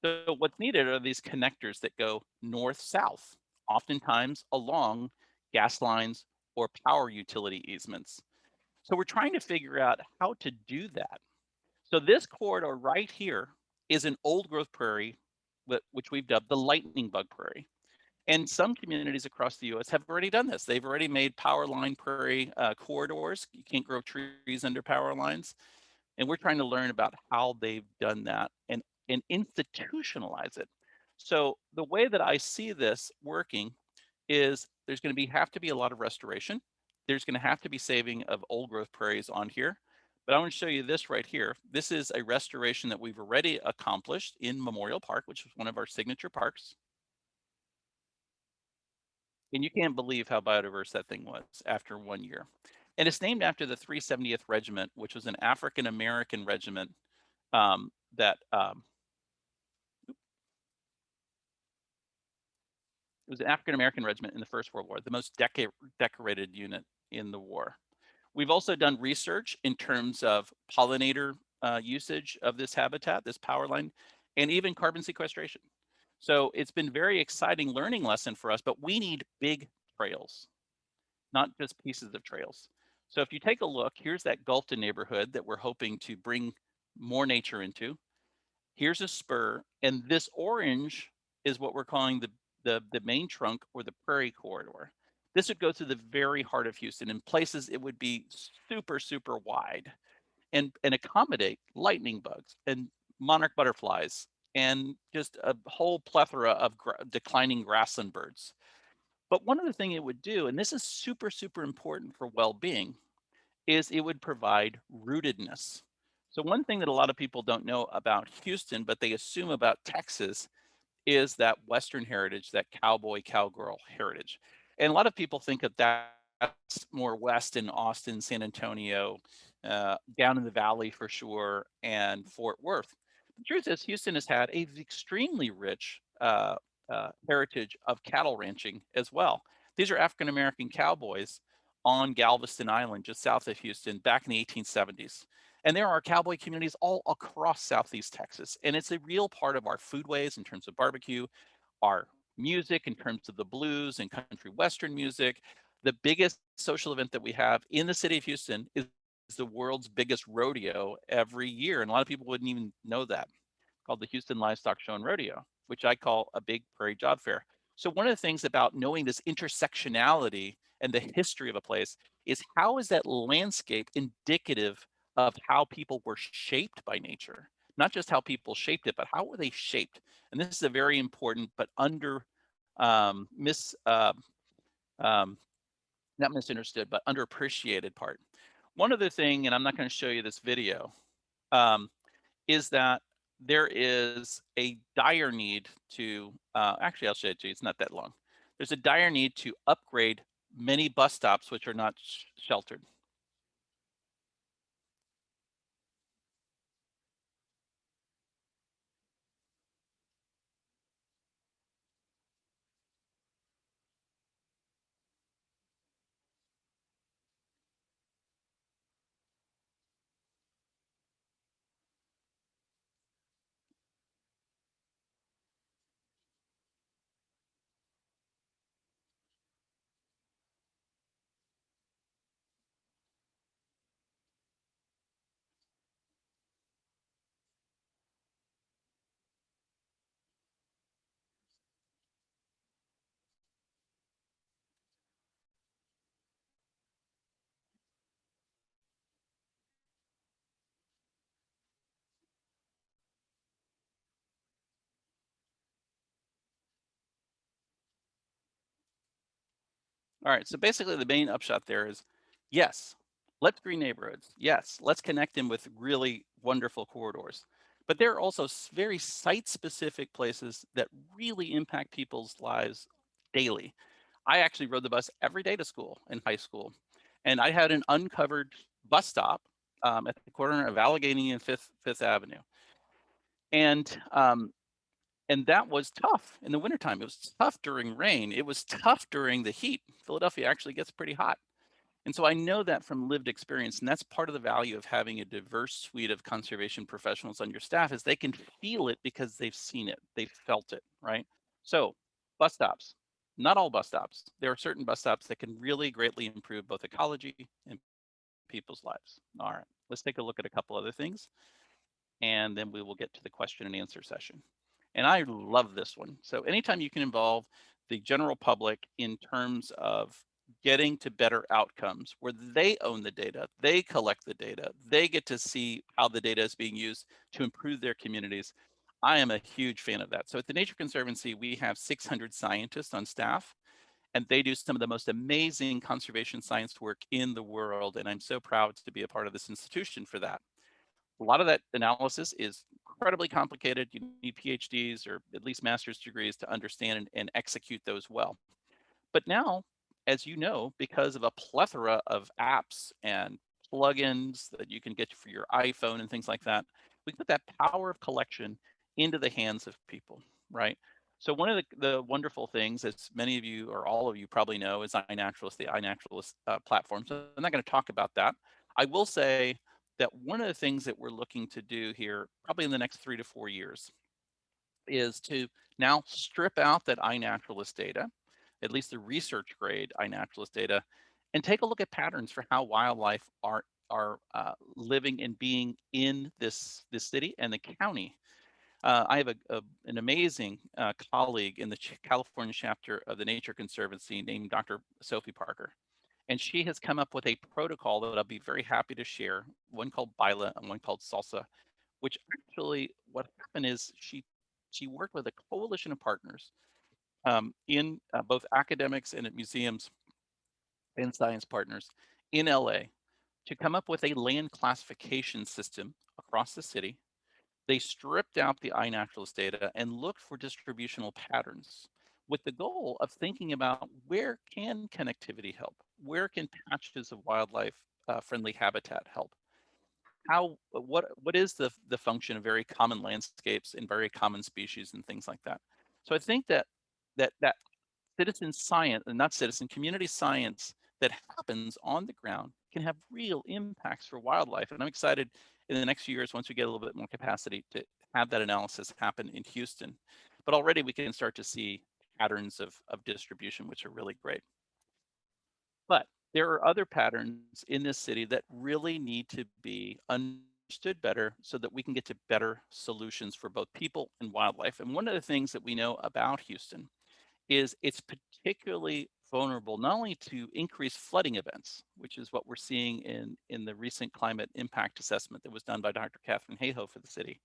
So what's needed are these connectors that go north-south, oftentimes along gas lines or power utility easements. So we're trying to figure out how to do that. So this corridor right here is an old growth prairie, which we've dubbed the lightning bug prairie. And some communities across the US have already done this. They've already made power line prairie corridors. You can't grow trees under power lines. And we're trying to learn about how they've done that and institutionalize it. So the way that I see this working is there's going to have to be a lot of restoration. There's going to have to be saving of old growth prairies on here. But I want to show you this right here. This is a restoration that we've already accomplished in Memorial Park, which is one of our signature parks. And you can't believe how biodiverse that thing was after 1 year. And it's named after the 370th Regiment, which was an African-American regiment that It was an African-American regiment in the First World War, the most decorated unit in the war. We've also done research in terms of pollinator usage of this habitat, this power line, and even carbon sequestration. So it's been very exciting learning lesson for us, but we need big trails, not just pieces of trails. So if you take a look, here's that Gulfton neighborhood that we're hoping to bring more nature into. Here's a spur, and this orange is what we're calling the main trunk or the prairie corridor. This would go through the very heart of Houston. In places, it would be super, super wide and accommodate lightning bugs and monarch butterflies and just a whole plethora of declining grassland birds. But one of the things it would do, and this is super, super important for well-being, is it would provide rootedness. So one thing that a lot of people don't know about Houston, but they assume about Texas, is that Western heritage, that cowboy, cowgirl heritage. And a lot of people think of that's more west in Austin, San Antonio, down in the valley for sure, and Fort Worth. The truth is, Houston has had a extremely rich heritage of cattle ranching as well. These are African American cowboys on Galveston Island, just south of Houston, back in the 1870s. And there are cowboy communities all across Southeast Texas. And it's a real part of our foodways in terms of barbecue, our music in terms of the blues and country Western music. The biggest social event that we have in the city of Houston is the world's biggest rodeo every year. And a lot of people wouldn't even know that, called the Houston Livestock Show and Rodeo, which I call a big prairie job fair. So one of the things about knowing this intersectionality and the history of a place is how is that landscape indicative of how people were shaped by nature? Not just how people shaped it, but how were they shaped? And this is a very important but um, mis um, not misunderstood, but underappreciated part. One other thing, and I'm not going to show you this video, um, is that there is a dire need to, actually, I'll show it to you. It's not that long. There's a dire need to upgrade many bus stops which are not sheltered. All right, so basically the main upshot there is, yes, let's green neighborhoods. Yes, let's connect them with really wonderful corridors. But there are also very site-specific places that really impact people's lives daily. I actually rode the bus every day to school in high school, and I had an uncovered bus stop at the corner of Allegheny and Fifth Avenue, and and that was tough in the wintertime. It was tough during rain. It was tough during the heat. Philadelphia actually gets pretty hot. And so I know that from lived experience, and that's part of the value of having a diverse suite of conservation professionals on your staff is they can feel it because they've seen it, they've felt it, right? So bus stops, not all bus stops. There are certain bus stops that can really greatly improve both ecology and people's lives. All right, let's take a look at a couple other things, and then we will get to the question and answer session. And I love this one. So anytime you can involve the general public in terms of getting to better outcomes where they own the data, they collect the data, they get to see how the data is being used to improve their communities. I am a huge fan of that. So at the Nature Conservancy, we have 600 scientists on staff, and they do some of the most amazing conservation science work in the world. And I'm so proud to be a part of this institution for that. A lot of that analysis is incredibly complicated. You need PhDs or at least master's degrees to understand and execute those well. But now, as you know, because of a plethora of apps and plugins that you can get for your iPhone and things like that, we put that power of collection into the hands of people, right? So one of the wonderful things, as many of you or all of you probably know, is iNaturalist, the iNaturalist platform. So I'm not going to talk about that. I will say that one of the things that we're looking to do here, probably in the next 3 to 4 years, is to now strip out that iNaturalist data, at least the research grade iNaturalist data, and take a look at patterns for how wildlife are living and being in this city and the county. I have an amazing colleague in the California chapter of the Nature Conservancy named Dr. Sophie Parker. And she has come up with a protocol that I'll be very happy to share, one called Bila and one called Salsa, which actually what happened is she worked with a coalition of partners in both academics and at museums and science partners in LA to come up with a land classification system across the city. They stripped out the iNaturalist data and looked for distributional patterns with the goal of thinking about where can connectivity help? Where can patches of wildlife friendly habitat help? What is the function of very common landscapes and very common species and things like that? So I think that citizen science, and not citizen, community science that happens on the ground can have real impacts for wildlife. And I'm excited in the next few years, once we get a little bit more capacity, to have that analysis happen in Houston. But already we can start to see patterns of distribution, which are really great. But there are other patterns in this city that really need to be understood better so that we can get to better solutions for both people and wildlife. And one of the things that we know about Houston is it's particularly vulnerable not only to increased flooding events, which is what we're seeing in the recent climate impact assessment that was done by Dr. Catherine Hayhoe for the city.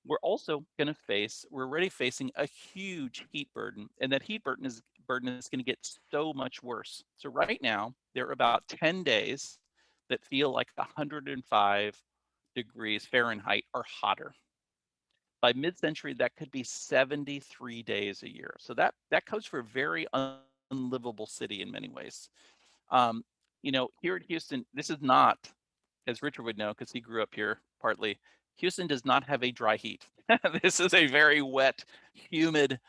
We're already facing a huge heat burden, and that heat burden is going to get so much worse. So right now, there are about 10 days that feel like 105 degrees Fahrenheit or hotter. By mid-century, that could be 73 days a year. So that codes for a very unlivable city in many ways. Um, here in Houston, this is not, as Richard would know, because he grew up here partly, Houston does not have a dry heat. This is a very wet, humid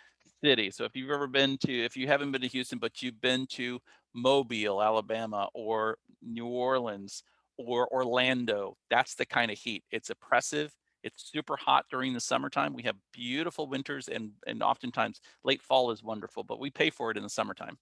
city. So if you haven't been to Houston, but you've been to Mobile, Alabama, or New Orleans, or Orlando, that's the kind of heat. It's oppressive. It's super hot during the summertime. We have beautiful winters, and oftentimes late fall is wonderful, but we pay for it in the summertime.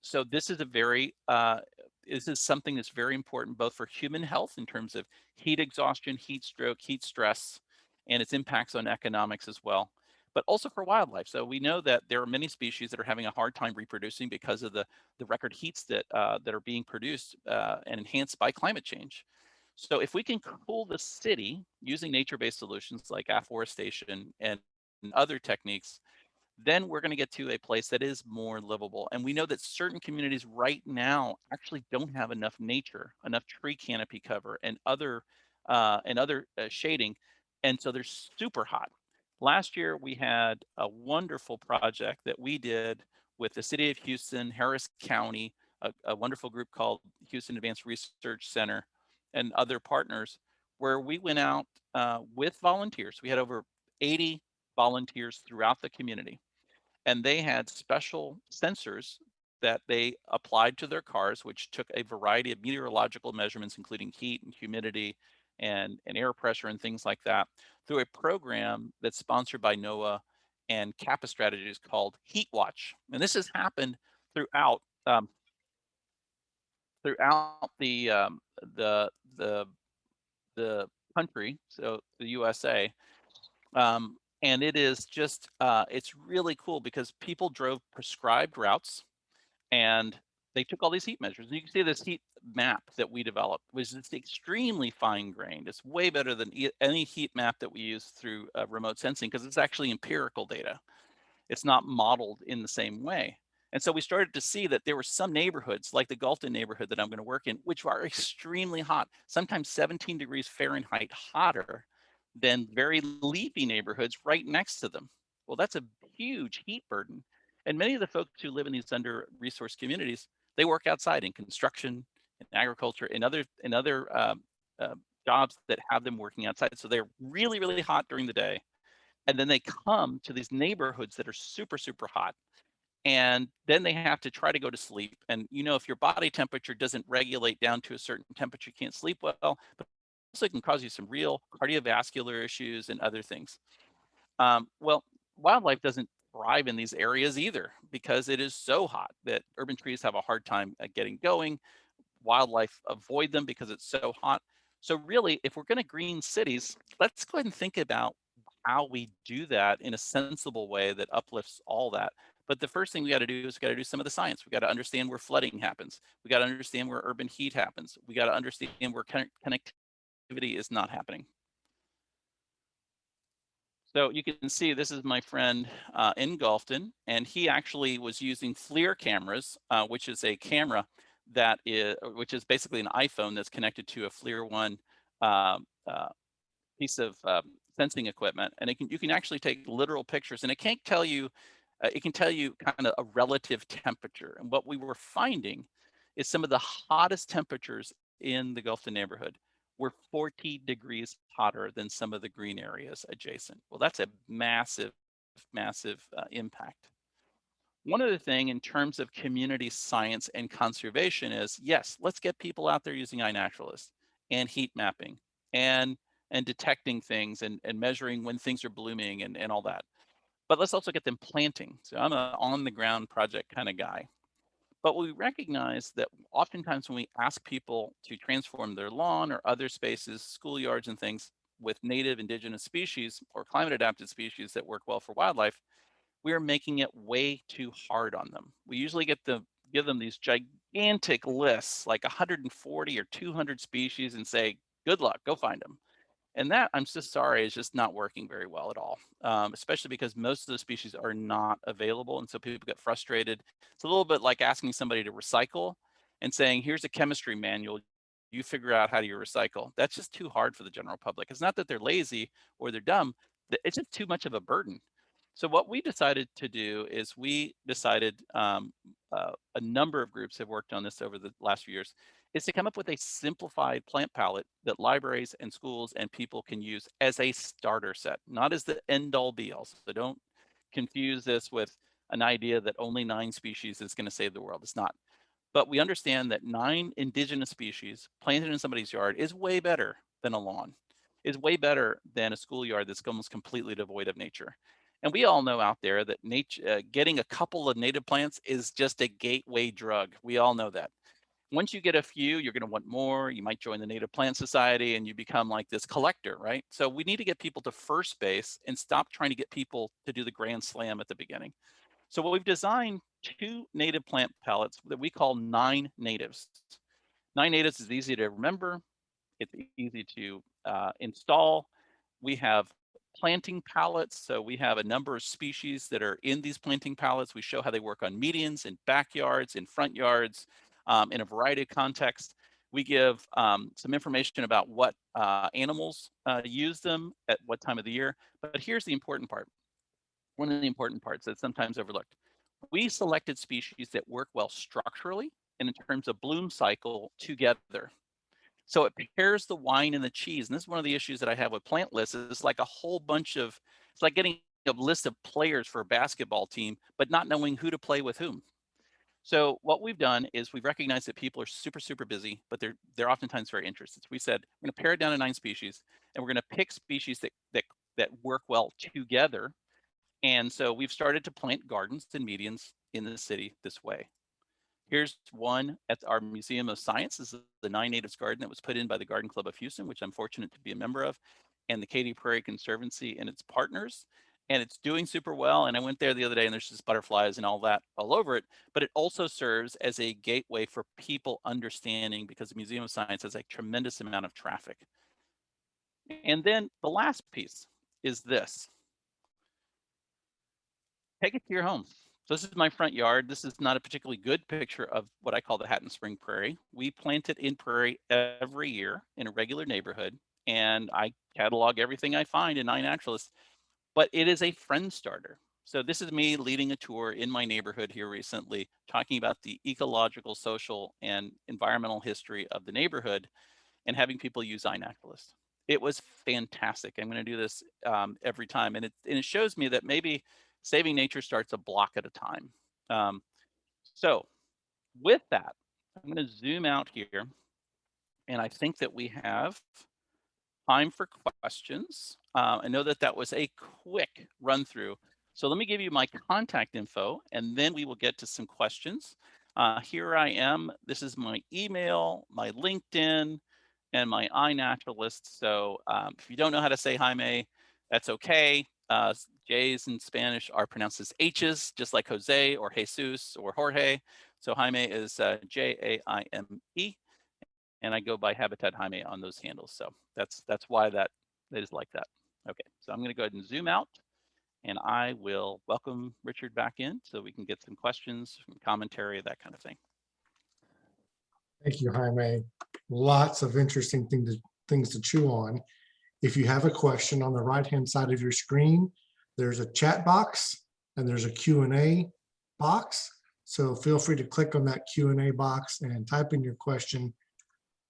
So this is something that's very important both for human health in terms of heat exhaustion, heat stroke, heat stress, and its impacts on economics as well, but also for wildlife. So we know that there are many species that are having a hard time reproducing because of the record heats that are being produced and enhanced by climate change. So if we can cool the city using nature-based solutions like afforestation and other techniques, then we're going to get to a place that is more livable. And we know that certain communities right now actually don't have enough nature, enough tree canopy cover, and other shading, and so they're super hot. Last year we had a wonderful project that we did with the City of Houston, Harris County, a wonderful group called Houston Advanced Research Center, and other partners, where we went out with volunteers. We had over 80 volunteers throughout the community, and they had special sensors that they applied to their cars, which took a variety of meteorological measurements, including heat and humidity and air pressure and things like that, through a program that's sponsored by NOAA and Kappa Strategies called Heat Watch. And this has happened throughout throughout the the the country, so the USA. And it is just it's really cool because people drove prescribed routes and they took all these heat measures. And you can see this heat map that we developed was it's extremely fine grained. It's way better than any heat map that we use through remote sensing because it's actually empirical data. It's not modeled in the same way. And so we started to see that there were some neighborhoods, like the Galton neighborhood that I'm going to work in, which are extremely hot, sometimes 17 degrees Fahrenheit hotter than very leafy neighborhoods right next to them. Well, that's a huge heat burden. And many of the folks who live in these under-resourced communities, they work outside in construction, in agriculture, in other jobs that have them working outside. So they're really, really hot during the day And then they come to these neighborhoods that are super, super hot. And then they have to try to go to sleep. And if your body temperature doesn't regulate down to a certain temperature, you can't sleep well, but also can cause you some real cardiovascular issues and other things. Well, wildlife doesn't thrive in these areas either because it is so hot that urban trees have a hard time getting going. Wildlife avoid them because it's so hot. So really, if we're going to green cities, let's go ahead and think about how we do that in a sensible way that uplifts all that. But the first thing we got to do is we got to do some of the science. We got to understand where flooding happens. We got to understand where urban heat happens. We got to understand where connectivity is not happening. So you can see this is my friend in Gulfton, and he actually was using FLIR cameras, which is a camera which is basically an iPhone that's connected to a FLIR One piece of sensing equipment, and you can actually take literal pictures, and it can tell you kind of a relative temperature. And what we were finding is some of the hottest temperatures in the Gulfton neighborhood were 40 degrees hotter than some of the green areas adjacent. Well, that's a massive, massive impact. One other thing in terms of community science and conservation is, yes, let's get people out there using iNaturalist and heat mapping and detecting things and measuring when things are blooming and all that. But let's also get them planting. So I'm an on the ground project kind of guy. But we recognize that oftentimes when we ask people to transform their lawn or other spaces, schoolyards and things with native indigenous species or climate adapted species that work well for wildlife, we are making it way too hard on them. We usually give them these gigantic lists, like 140 or 200 species, and say, good luck, go find them. And that, I'm just sorry, is just not working very well at all, especially because most of the species are not available. And so people get frustrated. It's a little bit like asking somebody to recycle and saying, here's a chemistry manual. You figure out how do you recycle. That's just too hard for the general public. It's not that they're lazy or they're dumb. It's just too much of a burden. So what we decided to do is we decided a number of groups have worked on this over the last few years, is to come up with a simplified plant palette that libraries and schools and people can use as a starter set, not as the end all be all. So don't confuse this with an idea that only 9 species is going to save the world. It's not. But we understand that 9 indigenous species planted in somebody's yard is way better than a lawn, is way better than a schoolyard that's almost completely devoid of nature. And we all know out there that getting a couple of native plants is just a gateway drug. We all know that. Once you get a few, you're going to want more. You might join the Native Plant Society and you become like this collector, right? So we need to get people to first base and stop trying to get people to do the grand slam at the beginning. So what we've designed 2 native plant palettes that we call 9 natives. 9 natives is easy to remember. It's easy to install. We have planting palettes. So we have a number of species that are in these planting palettes. We show how they work on medians, in backyards, in front yards, in a variety of contexts. We give some information about what animals use them at what time of the year. But here's the important part. One of the important parts that's sometimes overlooked. We selected species that work well structurally and in terms of bloom cycle together. So it pairs the wine and the cheese. And this is one of the issues that I have with plant lists. It's like a whole bunch of, it's like getting a list of players for a basketball team, but not knowing who to play with whom. So what we've done is we've recognized that people are super, super busy, but they're oftentimes very interested. So we said, we're gonna pare it down to 9 species, and we're gonna pick species that work well together. And so we've started to plant gardens and medians in the city this way. Here's one at our Museum of Science. This is the 9 Natives Garden that was put in by the Garden Club of Houston, which I'm fortunate to be a member of, and the Katy Prairie Conservancy and its partners. And it's doing super well. And I went there the other day and there's just butterflies and all that all over it. But it also serves as a gateway for people understanding, because the Museum of Science has a tremendous amount of traffic. And then the last piece is this. Take it to your home. So this is my front yard. This is not a particularly good picture of what I call the Hatton Spring Prairie. We plant it in prairie every year in a regular neighborhood, and I catalog everything I find in iNaturalist, but it is a friend starter. So this is me leading a tour in my neighborhood here recently, talking about the ecological, social, and environmental history of the neighborhood and having people use iNaturalist. It was fantastic. I'm going to do this every time, and it shows me that maybe saving nature starts a block at a time. Um, so with that, I'm going to zoom out here, and I think that we have time for questions. I know that that was a quick run through. So let me give you my contact info, and then we will get to some questions. Here I am. This is my email, my LinkedIn, and my iNaturalist. So if you don't know how to say Jaime, that's okay. J's in Spanish are pronounced as H's, just like Jose or Jesus or Jorge. So Jaime is Jaime, and I go by Habitat Jaime on those handles. So that's why that is like that. Okay, so I'm going to go ahead and zoom out, and I will welcome Richard back in so we can get some questions, some commentary, that kind of thing. Thank you, Jaime. Lots of interesting things to chew on. If you have a question, on the right-hand side of your screen, there's a chat box and there's a Q&A box. So feel free to click on that Q&A box and type in your question,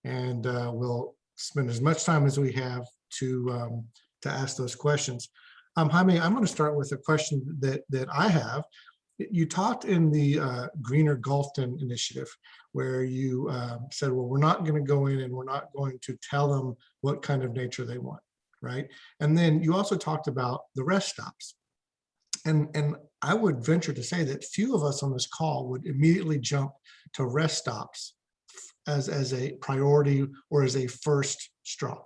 and we'll spend as much time as we have to ask those questions. Jaime, I'm going to start with a question that I have. You talked in the Greener Gulfton initiative where you said, well, we're not going to go in and we're not going to tell them what kind of nature they want, right? And then you also talked about the rest stops. And I would venture to say that few of us on this call would immediately jump to rest stops as a priority or as a first straw.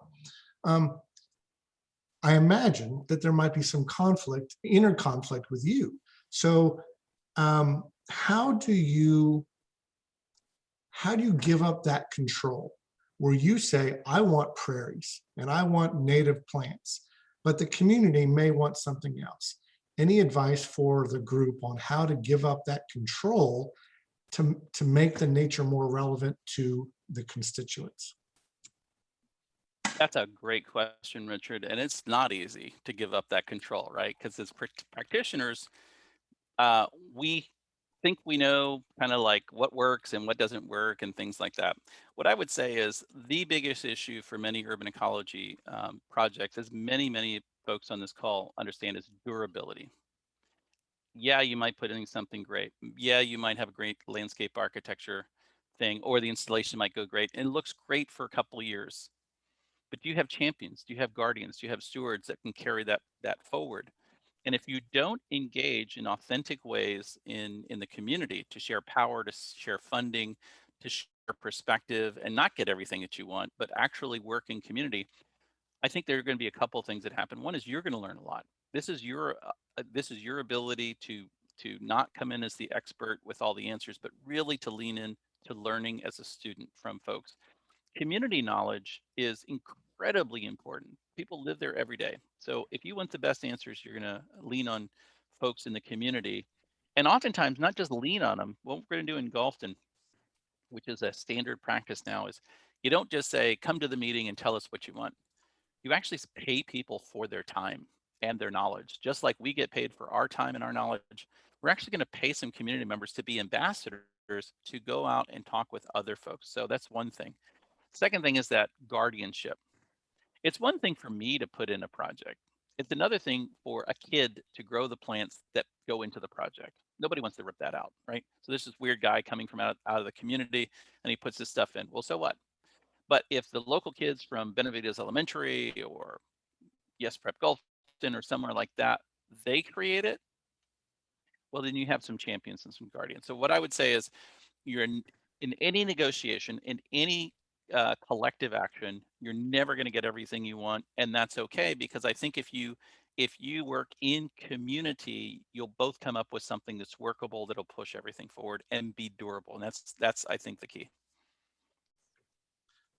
I imagine that there might be some conflict, inner conflict with you. So how do you give up that control where you say, I want prairies and I want native plants, but the community may want something else? Any advice for the group on how to give up that control to make the nature more relevant to the constituents? That's a great question, Richard. And it's not easy to give up that control, right? Because as practitioners, we think we know kind of like what works and what doesn't work and things like that. What I would say is the biggest issue for many urban ecology projects, as many folks on this call understand, is durability. Yeah, you might put in something great. Yeah, you might have a great landscape architecture thing, or the installation might go great and it looks great for a couple of years. But do you have champions? Do you have guardians? Do you have stewards that can carry that forward? And if you don't engage in authentic ways in the community to share power, to share funding, to share perspective, and not get everything that you want, but actually work in community, I think there are going to be a couple of things that happen. One is you're going to learn a lot. This is your ability to not come in as the expert with all the answers, but really to lean in to learning as a student from folks. Community knowledge is incredibly important. People live there every day. So if you want the best answers, you're going to lean on folks in the community. And oftentimes, not just lean on them. What we're going to do in Gulfton, which is a standard practice now, is you don't just say, come to the meeting and tell us what you want. You actually pay people for their time and their knowledge. Just like we get paid for our time and our knowledge, we're actually going to pay some community members to be ambassadors to go out and talk with other folks. So that's one thing. Second thing is that guardianship. It's one thing for me to put in a project. It's another thing for a kid to grow the plants that go into the project. Nobody wants to rip that out, right? So there's this weird guy coming from out of the community and he puts this stuff in. Well, so what? But if the local kids from Benavides Elementary or Yes Prep Gulfton or somewhere like that, they create it, well, then you have some champions and some guardians. So what I would say is you're in any negotiation, in any collective action, you're never going to get everything you want, and that's okay, because I think if you work in community, you'll both come up with something that's workable, that'll push everything forward and be durable, and that's I think the key.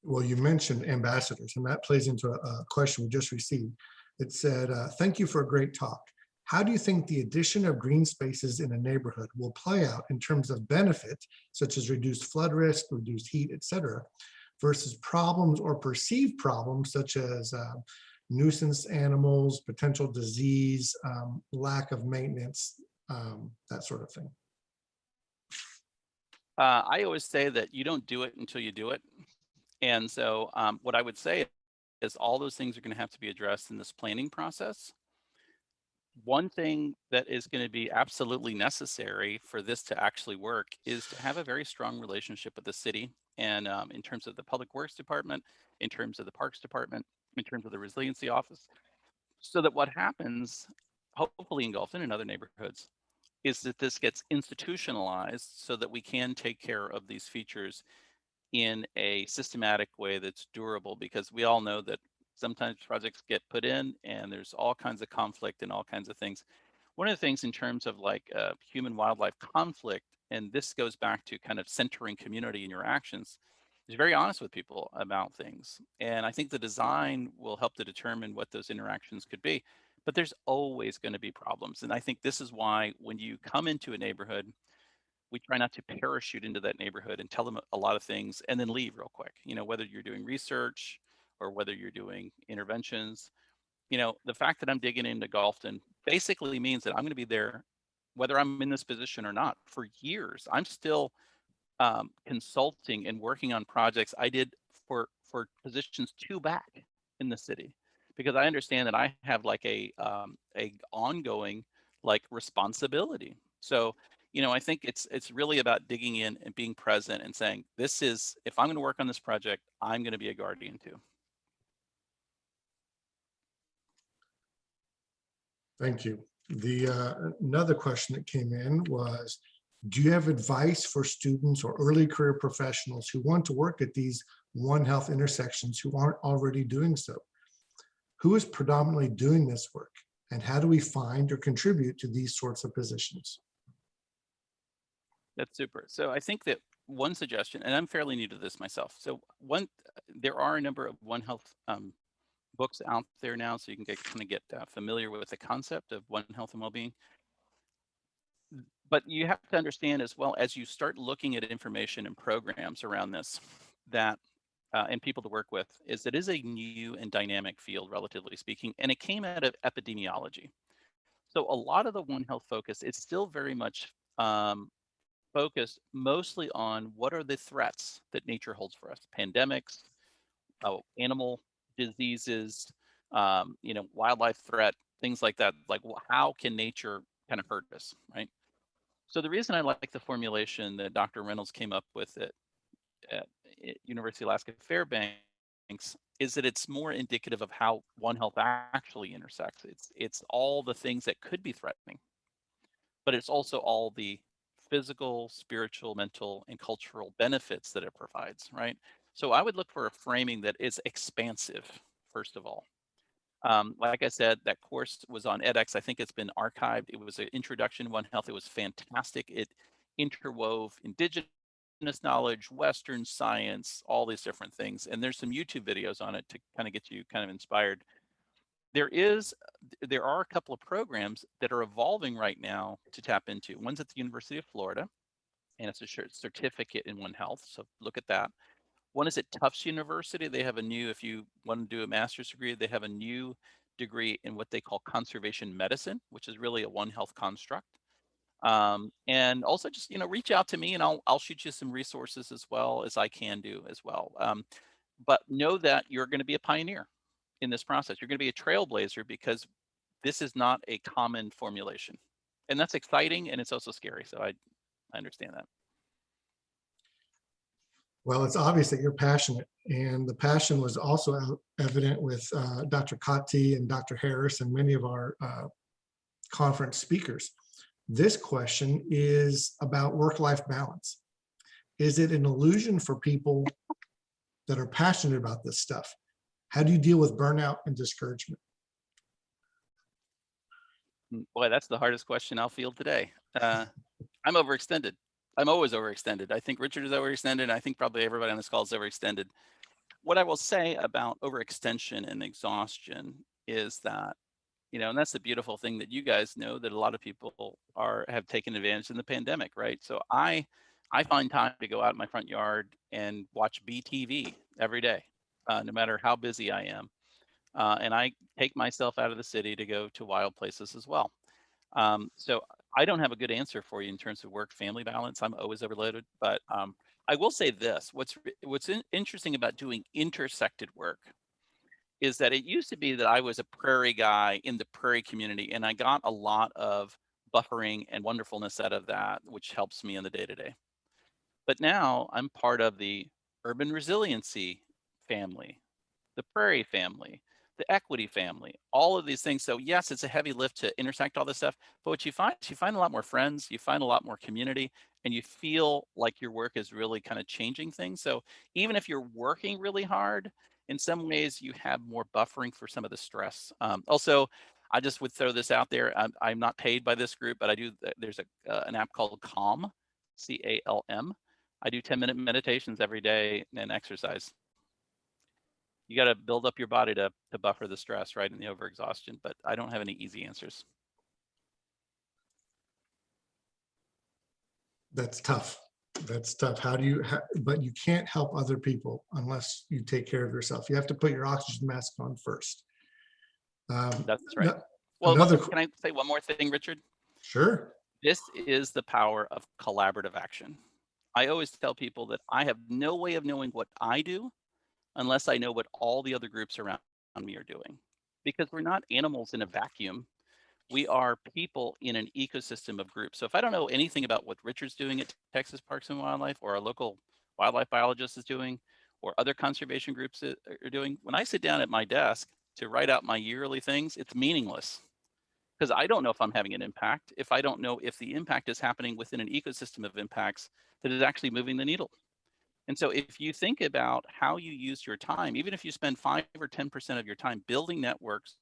Well, you mentioned ambassadors, and that plays into a question we just received. It said, thank you for a great talk. How do you think the addition of green spaces in a neighborhood will play out in terms of benefit, such as reduced flood risk, reduced heat, et cetera, versus problems or perceived problems such as nuisance animals, potential disease, lack of maintenance, that sort of thing? I always say that you don't do it until you do it. And so what I would say all those things are going to have to be addressed in this planning process. One thing that is going to be absolutely necessary for this to actually work is to have a very strong relationship with the city, and in terms of the Public Works Department, in terms of the Parks Department, in terms of the Resiliency Office, so that what happens, hopefully in Gulfton and other neighborhoods, is that this gets institutionalized so that we can take care of these features in a systematic way that's durable, because we all know that sometimes projects get put in and there's all kinds of conflict and all kinds of things. One of the things in terms of like human wildlife conflict, and this goes back to kind of centering community in your actions, is very honest with people about things. And I think the design will help to determine what those interactions could be. But there's always going to be problems. And I think this is why when you come into a neighborhood, we try not to parachute into that neighborhood and tell them a lot of things and then leave real quick. You know, whether you're doing research or whether you're doing interventions, you know, the fact that I'm digging into Galveston basically means that I'm going to be there, whether I'm in this position or not, for years. I'm still consulting and working on projects I did for positions 2 back in the city, because I understand that I have like a ongoing like responsibility. So, you know, I think it's really about digging in and being present and saying, this is, if I'm going to work on this project, I'm going to be a guardian too. Thank you. Another question that came in was, do you have advice for students or early career professionals who want to work at these One Health intersections who aren't already doing so? Who is predominantly doing this work, and how do we find or contribute to these sorts of positions? That's super. So I think that one suggestion, and I'm fairly new to this myself. So there are a number of One Health books out there now, so you can kind of get familiar with the concept of One Health and Wellbeing. But you have to understand as well, as you start looking at information and programs around this, that and people to work with, is it is a new and dynamic field, relatively speaking, and it came out of epidemiology. So a lot of the One Health focus is still very much focused mostly on what are the threats that nature holds for us: pandemics, animal diseases, you know, wildlife threat, things like that. Like, how can nature kind of hurt us, right? So the reason I like the formulation that Dr. Reynolds came up with at University of Alaska Fairbanks is that it's more indicative of how One Health actually intersects. It's all the things that could be threatening, but it's also all the physical, spiritual, mental, and cultural benefits that it provides, right? So I would look for a framing that is expansive, first of all. Like I said, that course was on edX. I think it's been archived. It was an introduction to One Health. It was fantastic. It interwove indigenous knowledge, Western science, all these different things. And there's some YouTube videos on it to kind of get you kind of inspired. There are a couple of programs that are evolving right now to tap into. One's at the University of Florida, and it's a certificate in One Health. So look at that. One is at Tufts University. They have a new, if you want to do a master's degree, they have a new degree in what they call conservation medicine, which is really a One Health construct. And also just, you know, reach out to me and I'll shoot you some resources as well as I can do as well. But know that you're going to be a pioneer in this process. You're going to be a trailblazer, because this is not a common formulation. And that's exciting, and it's also scary. So I understand that. Well, it's obvious that you're passionate, and the passion was also evident with Dr. Kati and Dr. Harris and many of our conference speakers. This question is about work-life balance. Is it an illusion for people that are passionate about this stuff? How do you deal with burnout and discouragement? Boy, that's the hardest question I'll field today. I'm overextended. I'm always overextended. I think Richard is overextended. I think probably everybody on this call is overextended. What I will say about overextension and exhaustion is that, you know, and that's the beautiful thing that you guys know, that a lot of people have taken advantage in the pandemic, right? So I find time to go out in my front yard and watch BTV every day, no matter how busy I am. And I take myself out of the city to go to wild places as well. So I don't have a good answer for you in terms of work-family balance. I'm always overloaded, but I will say this: what's interesting about doing intersected work is that it used to be that I was a prairie guy in the prairie community, and I got a lot of buffering and wonderfulness out of that, which helps me in the day to day. But now I'm part of the urban resiliency family, the prairie family, the equity family, all of these things. So yes, it's a heavy lift to intersect all this stuff, but what you find is you find a lot more friends, you find a lot more community, and you feel like your work is really kind of changing things. So even if you're working really hard, in some ways you have more buffering for some of the stress. Also, I just would throw this out there. I'm not paid by this group, but I do. There's an app called Calm, CALM. I do 10-minute meditations every day and exercise. You got to build up your body to buffer the stress, right, and the overexhaustion. But I don't have any easy answers. That's tough. That's tough. How do you, but you can't help other people unless you take care of yourself. You have to put your oxygen mask on first. That's right. Well, Another, can I say one more thing, Richard? sure. This is the power of collaborative action. I always tell people that I have no way of knowing what I do unless I know what all the other groups around me are doing, because we're not animals in a vacuum. We are people in an ecosystem of groups. So if I don't know anything about what Richard's doing at Texas Parks and Wildlife, or our local wildlife biologist is doing, or other conservation groups are doing, when I sit down at my desk to write out my yearly things, it's meaningless, because I don't know if I'm having an impact, if I don't know if the impact is happening within an ecosystem of impacts that is actually moving the needle. And so if you think about how you use your time, even if you spend 5 or 10% of your time building networks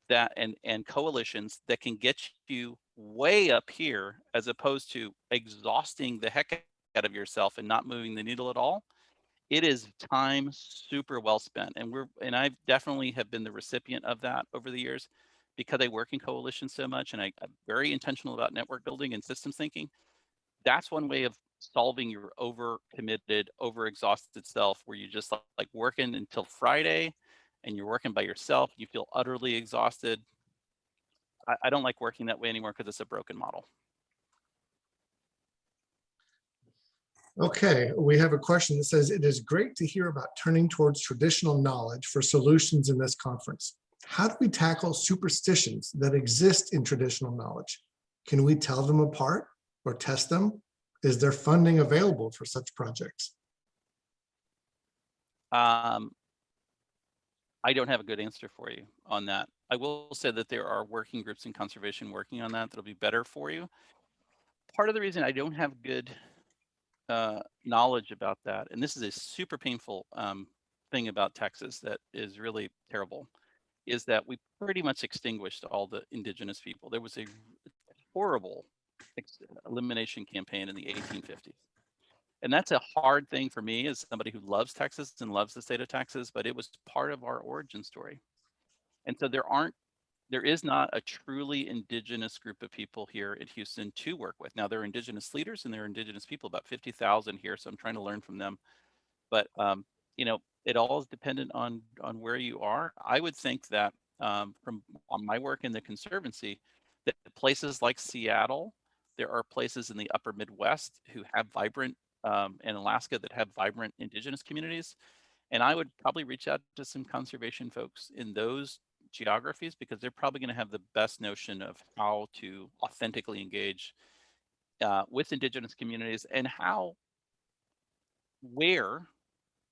that and coalitions that can get you way up here, as opposed to exhausting the heck out of yourself and not moving the needle at all, it is time super well spent. And I definitely have been the recipient of that over the years, because I work in coalitions so much, and I'm very intentional about network building and systems thinking. That's one way of solving your overcommitted, overexhausted self, where you just like working until Friday and you're working by yourself, you feel utterly exhausted. I don't like working that way anymore because it's a broken model. Okay, we have a question that says, it is great to hear about turning towards traditional knowledge for solutions in this conference. How do we tackle superstitions that exist in traditional knowledge? Can we tell them apart or test them? Is there funding available for such projects? I don't have a good answer for you on that. I will say that there are working groups in conservation working on that that'll be better for you. Part of the reason I don't have good knowledge about that, and this is a super painful thing about Texas that is really terrible, is that we pretty much extinguished all the indigenous people. There was a horrible elimination campaign in the 1850s. And that's a hard thing for me as somebody who loves Texas and loves the state of Texas, but it was part of our origin story. And so there is not a truly indigenous group of people here in Houston to work with. Now, there are indigenous leaders and there are indigenous people, about 50,000 here, so I'm trying to learn from them. But you know, it all is dependent on where you are. I would think that from on my work in the Conservancy, that places like Seattle, there are places in the upper Midwest who have vibrant, and Alaska that have vibrant indigenous communities. And I would probably reach out to some conservation folks in those geographies, because they're probably going to have the best notion of how to authentically engage with indigenous communities, and where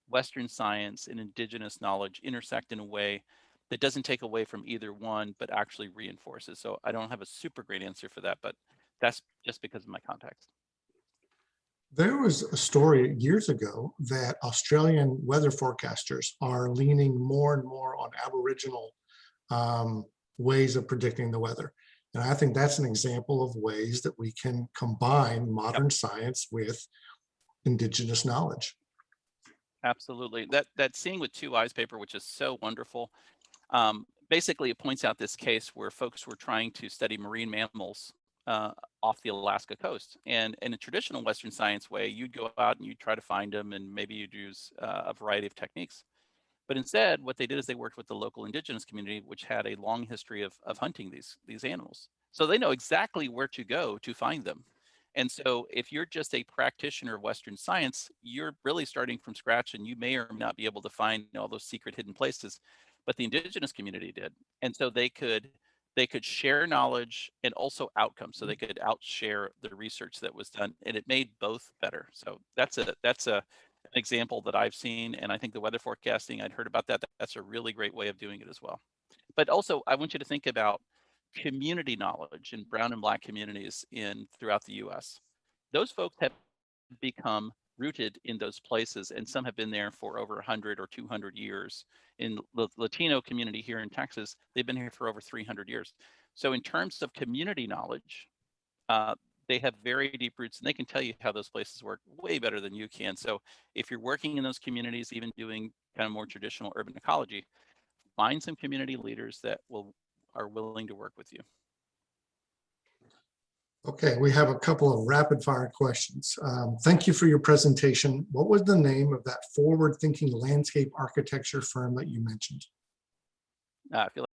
Western science and indigenous knowledge intersect in a way that doesn't take away from either one, but actually reinforces. So I don't have a super great answer for that, but that's just because of my context. There was a story years ago that Australian weather forecasters are leaning more and more on Aboriginal ways of predicting the weather. And I think that's an example of ways that we can combine modern science with indigenous knowledge. Absolutely. That Seeing with Two Eyes paper, which is so wonderful, basically it points out this case where folks were trying to study marine mammals off the Alaska coast. And in a traditional Western science way, you'd go out and you'd try to find them, and maybe you'd use a variety of techniques. But instead, what they did is they worked with the local indigenous community, which had a long history of hunting these animals. So they know exactly where to go to find them. And so if you're just a practitioner of Western science, you're really starting from scratch, and you may or may not be able to find all those secret hidden places. but the indigenous community did. And so they could share knowledge and also outcomes. So they could outshare the research that was done, and it made both better. So that's an example that I've seen, and I think the weather forecasting, I'd heard about that. That's a really great way of doing it as well. But also, I want you to think about community knowledge in brown and black communities throughout the U.S. Those folks have become rooted in those places, and some have been there for over 100 or 200 years. In the Latino community here in Texas, they've been here for over 300 years. So in terms of community knowledge, they have very deep roots, and they can tell you how those places work way better than you can. So if you're working in those communities, even doing kind of more traditional urban ecology, find some community leaders that are willing to work with you. Okay, we have a couple of rapid fire questions. Thank you for your presentation. What was the name of that forward-thinking landscape architecture firm that you mentioned? I feel